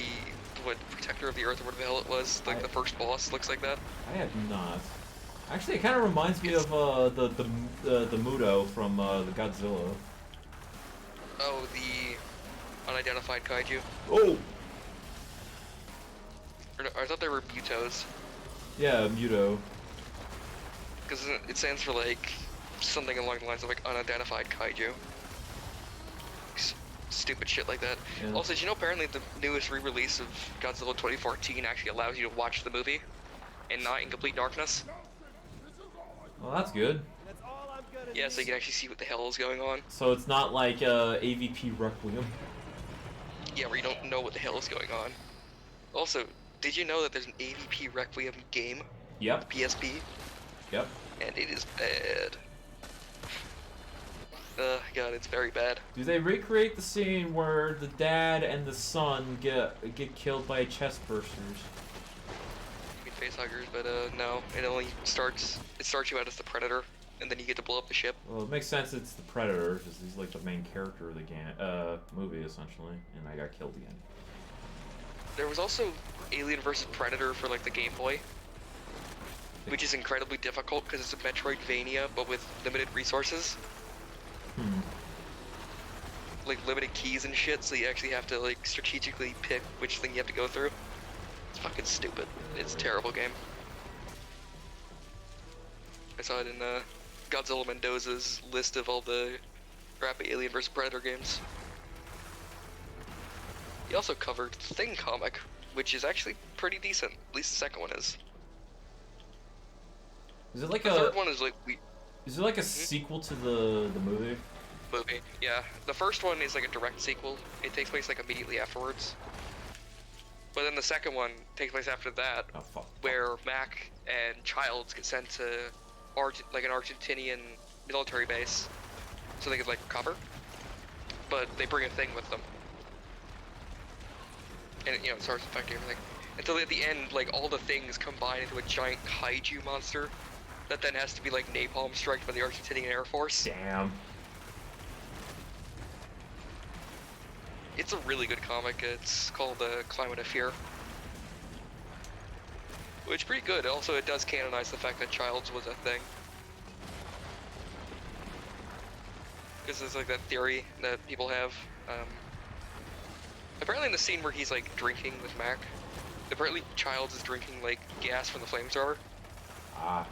Protector of the Earth or whatever the hell it was, like the first boss looks like that. I have not. Actually, it kind of reminds me of the Mudo from the Godzilla. Oh, the unidentified kaiju. Oh! Or no, I thought they were Mutos. Yeah, Muto. Because it stands for like something along the lines of like unidentified kaiju. Stupid shit like that. Yeah. Also, did you know apparently the newest re-release of Godzilla 2014 actually allows you to watch the movie and not in complete darkness? Well, that's good. That's all I'm gonna Yeah, so you can actually see what the hell is going on. So it's not like AVP Requiem. Yeah, where you don't know what the hell is going on. Also, did you know that there's an AVP Requiem game? Yep. PSP? Yep. And it is bad. God, it's very bad. Do they recreate the scene where the dad and the son get killed by chest bursters? You mean facehuggers, but no. It only starts you out as the Predator, and then you get to blow up the ship. Well, it makes sense it's the Predator, because he's like the main character of the movie, essentially, and I got killed again. There was also Alien vs. Predator for like the Game Boy, which is incredibly difficult because it's a Metroidvania, but with limited resources. Like limited keys and shit, so you actually have to like strategically pick which thing you have to go through. It's fucking stupid. It's a terrible game. I saw it in Godzilla Mendoza's list of all the crappy Alien vs. Predator games. He also covered Thing comic, which is actually pretty decent. At least the second one is. Is it like The third one is like Is it like a sequel to the movie? movie. Yeah, the first one is like a direct sequel. It takes place like immediately afterwards. But then the second one takes place after that, Oh fuck. where Mac and Childs get sent to like an Argentinian military base, so they could like recover. But they bring a thing with them, and it starts affecting everything. Until at the end, like all the things combine into a giant kaiju monster that then has to be like napalm striked by the Argentinian Air Force. Damn. It's a really good comic. It's called Climate of Fear. Which is pretty good. Also, it does canonize the fact that Childs was a thing. Because there's like that theory that people have. Apparently in the scene where he's like drinking with Mac, apparently Childs is drinking like gas from the flamethrower. Ah.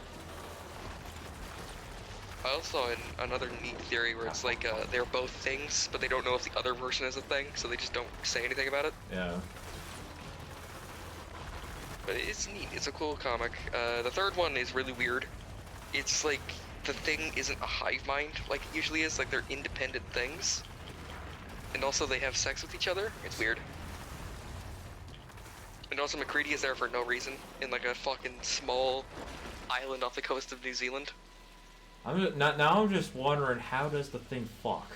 I also saw another neat theory where it's like they're both things, but they don't know if the other version is a thing, so they just don't say anything about it. Yeah. But it's neat. It's a cool comic. The third one is really weird. It's like the thing isn't a hive mind like it usually is. Like they're independent things, and also they have sex with each other. It's weird. And also McCready is there for no reason in like a fucking small island off the coast of New Zealand. Now I'm just wondering, how does the thing fuck?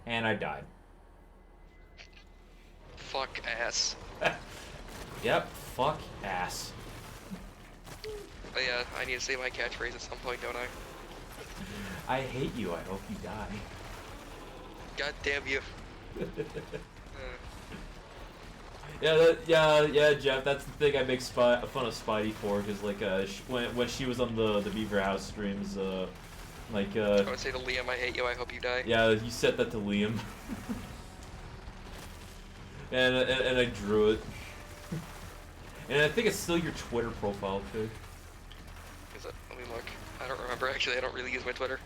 And I died. Fuck ass. Yep, fuck ass. Oh yeah, I need to say my catchphrase at some point, don't I? I hate you, I hope you die. God damn you. Yeah, Jeff. That's the thing I make fun of Spidey for, because like when she was on the Beaverhouse streams, I would say to Liam, I hate you, I hope you die. yeah, you said that to Liam, and I drew it, and I think it's still your Twitter profile too. Is it? Let me look. I don't remember actually. I don't really use my Twitter.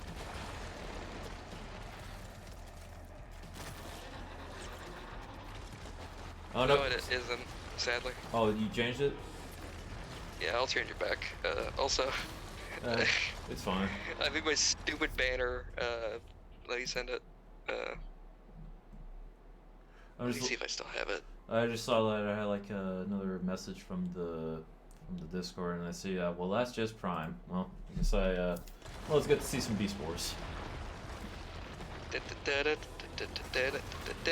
Oh No, no, it isn't. Sadly. Oh, you changed it? Yeah, I'll change it back. Also, It's fine. I think my stupid banner. Let me send it. Let me see if I still have it. I just saw that I had like another message from the Discord, and I see, well, that's just Prime. Well, I guess well, let's get to see some Beast Wars.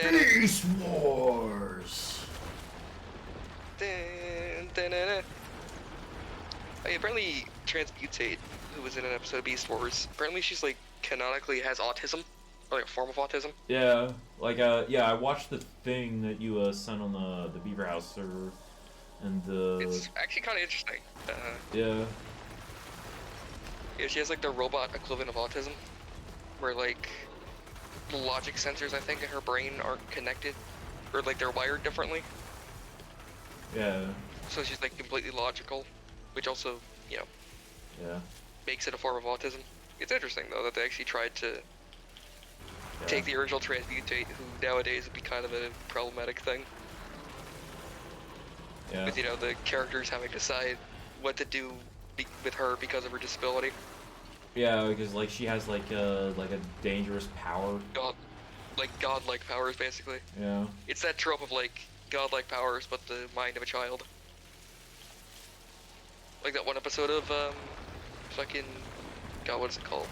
Beast Wars. Hey, apparently Transmutate, who was in an episode of Beast Wars, apparently she's like canonically has autism, or like a form of autism. Yeah, like yeah, I watched the thing that you sent on the Beaverhouse server, and it's actually kind of interesting. Yeah. Yeah, she has like the robot equivalent of autism, where like the logic sensors I think in her brain aren't connected, or like they're wired differently. Yeah. So she's like completely logical, which also, you know, Yeah. makes it a form of autism. It's interesting though that they actually tried to take the original Transmutate, who nowadays would be kind of a problematic thing. Yeah. With, you know, the characters having to decide what to do with her because of her disability. Yeah, because like she has like a dangerous power. Godlike powers, basically. Yeah. It's that trope of like godlike powers, but the mind of a child. Like that one episode of fucking God, what is it called?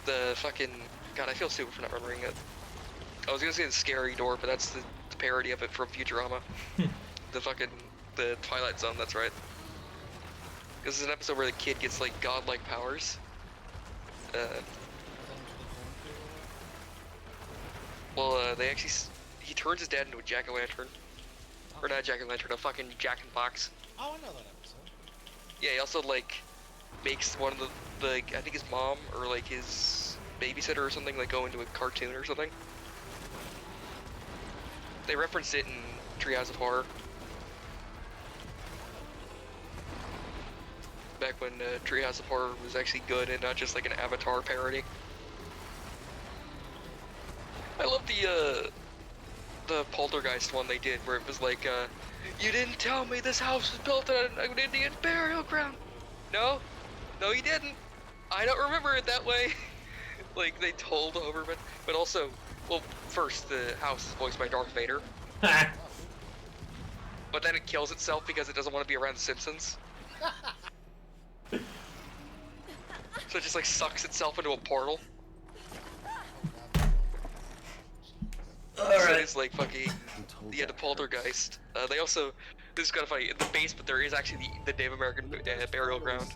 The fucking God, I feel stupid for not remembering it. I was gonna say the Scary Door, but that's the parody of it from Futurama. the Twilight Zone. That's right. This is an episode where the kid gets like godlike powers. They actually he turns his dad into a jack-o'-lantern, or not a jack-o'-lantern, a fucking jack-in-box. Oh, I know that episode. Yeah, he also like makes one of the I think his mom or like his babysitter or something like go into a cartoon or something. They referenced it in Treehouse of Horror. Back when Treehouse of Horror was actually good and not just like an Avatar parody. I love the Poltergeist one they did where it was like, you didn't tell me this house was built on an Indian burial ground. No, you didn't. I don't remember it that way. Like they told Overman, but also, well, first the house is voiced by Darth Vader. But then it kills itself because it doesn't want to be around the Simpsons. So it just like sucks itself into a portal. So it's like fucking, yeah, the Poltergeist. They also, this is kind of funny, in the basement there is actually the Native American burial ground.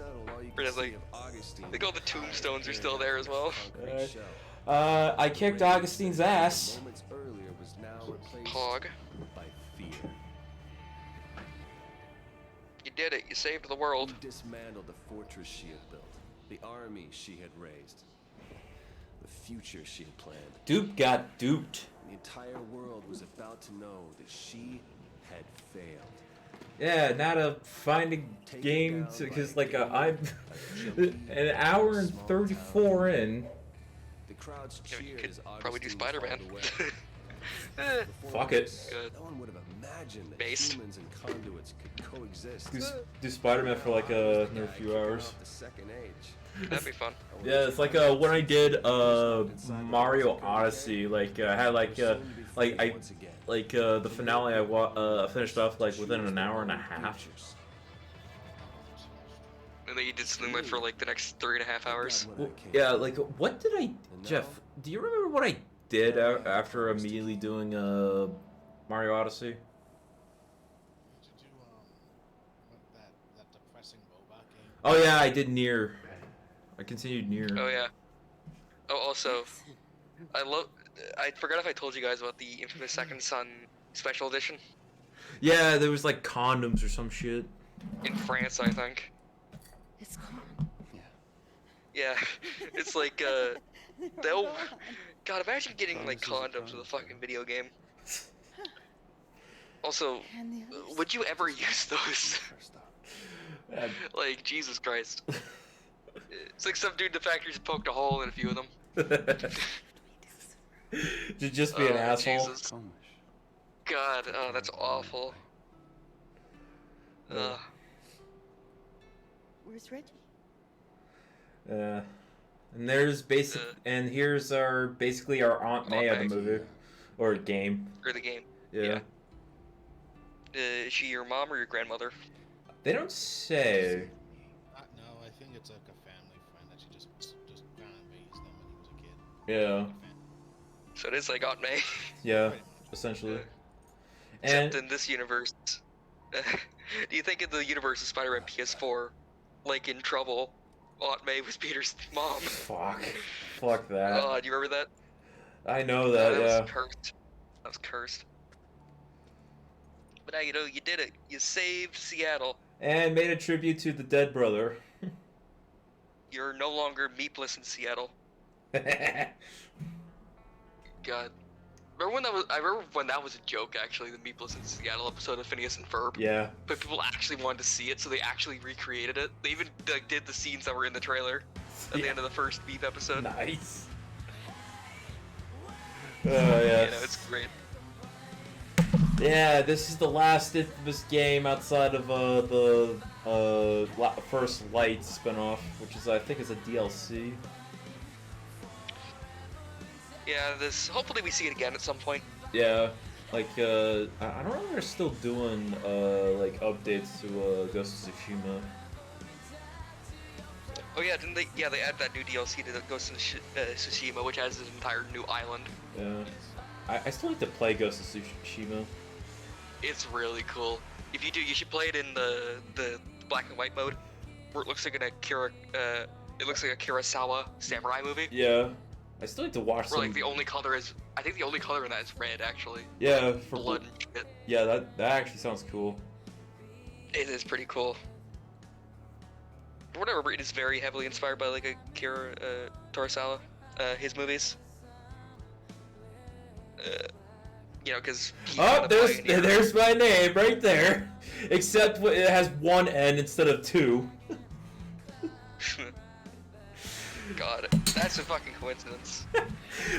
Where there's like, I think all the tombstones are still there as well. I kicked Augustine's ass. Hog. You did it, you saved the world. He dismantled the fortress she had built, the army she had raised, the future she had planned. Dupe got duped. The entire world was about to know that she had failed. Yeah, not a finding game because like I'm an hour and 34 in. The crowd's You know, you cheered could as probably do Augustine was Spider-Man. hauled away. Before Fuck we it. did, Good. No one would have imagined that Based. humans and conduits could coexist. Do Spider-Man for like another few Kicking hours. off the second age. That'd be fun. Yeah, it's like when I did Mario Odyssey, like I had like the finale I finished off like within an hour and a half. And then you did something like for like the next 3.5 hours. Well, yeah, like what did I, Jeff? Do you remember what I did after immediately doing Mario Odyssey? Did you do that depressing robot game? Oh yeah, I did Nier. I continued Nier. Oh yeah. Oh, also, I forgot if I told you guys about the infamous Second Son Special Edition Yeah, there was like condoms or some shit. in France, I think. It's gone. Yeah, it's like God, imagine getting like condoms with a fucking video game. Also, would you ever use those? Like, Jesus Christ. It's like some dude in the factory just poked a hole in a few of them. To just be an asshole. Jesus. God, oh, that's awful. Where's Reggie? And there's and here's basically our Aunt May of the movie or game. Or the game. Yeah. Is she your mom or your grandmother? They don't say. No, I think it's like a family friend that she just kind of raised them when he was a kid. Yeah. So it is like Aunt May. Yeah. Essentially. Except in this universe. Do you think in the universe of Spider-Man PS4, like in Trouble, Aunt May was Peter's mom? Fuck that. Oh, do you remember that? I know that, that yeah. was cursed. That was cursed. But now you know, you did it. You saved Seattle. And made a tribute to the dead brother. You're no longer meatless in Seattle. God. I remember when that was a joke, actually, the Meepless in Seattle episode of Phineas and Ferb. Yeah. But people actually wanted to see it, so they actually recreated it. They even like, did the scenes that were in the trailer at the end of the first Beef episode. Nice. Oh, yeah. You know, it's great. Yeah, this is the last infamous game outside of the First Light spinoff, which is I think is a DLC. Yeah, hopefully we see it again at some point. Yeah, like I don't know if they're still doing like updates to Ghost of Tsushima. Oh yeah, didn't they? Yeah, they added that new DLC to Ghost of Tsushima, which has an entire new island. Yeah, I still like to play Ghost of Tsushima. It's really cool. If you do, you should play it in the black and white mode, where it looks like a Kurosawa samurai movie. Yeah, I still like to watch. Where like the only color is, I think the only color in that is red, actually. Yeah, for blood and shit. Yeah, that actually sounds cool. It is pretty cool. For whatever, it is very heavily inspired by like Akira Kurosawa, his movies. You know, because there's my name right there. Except it has one N instead of two. God, that's a fucking coincidence.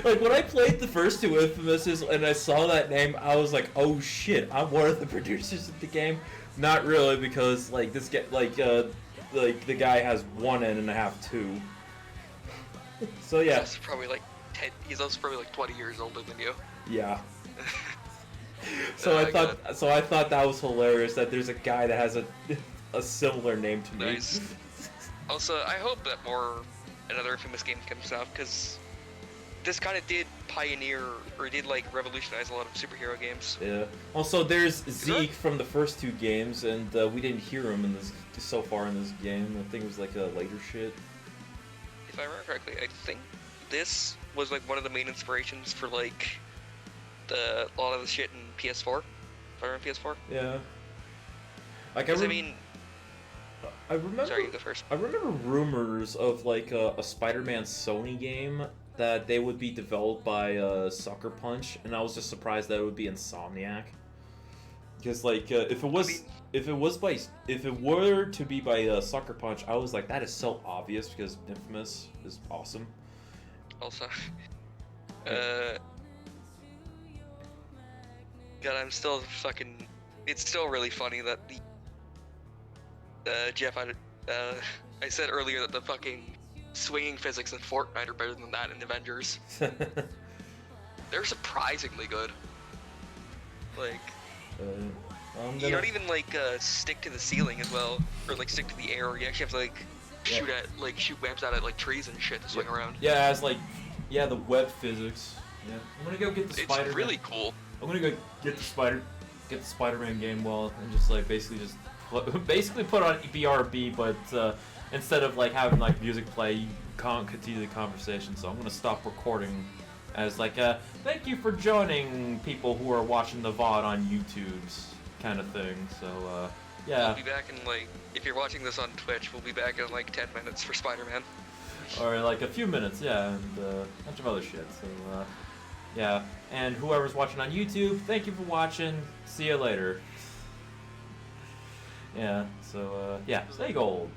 Like when I played the first two Infamouses and I saw that name, I was like, "Oh shit, I'm one of the producers of the game." Not really, because like this guy, like the guy has one N and a half two. So yeah. He's also probably like 20 years older than you. Yeah. So I thought that was hilarious that there's a guy that has a similar name to me. Nice. Also, I hope that another Infamous game comes out, because this kind of did pioneer, or did like revolutionize a lot of superhero games. Yeah. Also, there's Zeke from the first two games, and we didn't hear him so far in this game. I think it was like a later shit. If I remember correctly, I think this was like one of the main inspirations for like a lot of the shit in PS4. If I remember PS4. Yeah. Like I remember. Sorry, you go first. I remember rumors of like a Spider-Man Sony game that they would be developed by Sucker Punch, and I was just surprised that it would be Insomniac. Because like if it were to be by Sucker Punch, I was like, that is so obvious because Infamous is awesome. Also, God, I'm still fucking. It's still really funny that the Jeff, I said earlier that the fucking swinging physics in Fortnite are better than that in Avengers. They're surprisingly good. Like, you don't even like stick to the ceiling as well, or like stick to the air. You actually have to like shoot webs out at like trees and shit to swing around. Yeah, it's like, the web physics. Yeah, I'm gonna go get the Spider. It's really cool. I'm gonna go get the Spider-Man game and just like basically put on BRB, but instead of like having like music play, you can't continue the conversation. So I'm gonna stop recording as like thank you for joining people who are watching the VOD on YouTube's kind of thing. So yeah. We'll be back in like, if you're watching this on Twitch, we'll be back in like 10 minutes for Spider-Man. Or like a few minutes, yeah, and a bunch of other shit. So yeah, and whoever's watching on YouTube, thank you for watching. See you later. Yeah, so yeah, stay gold.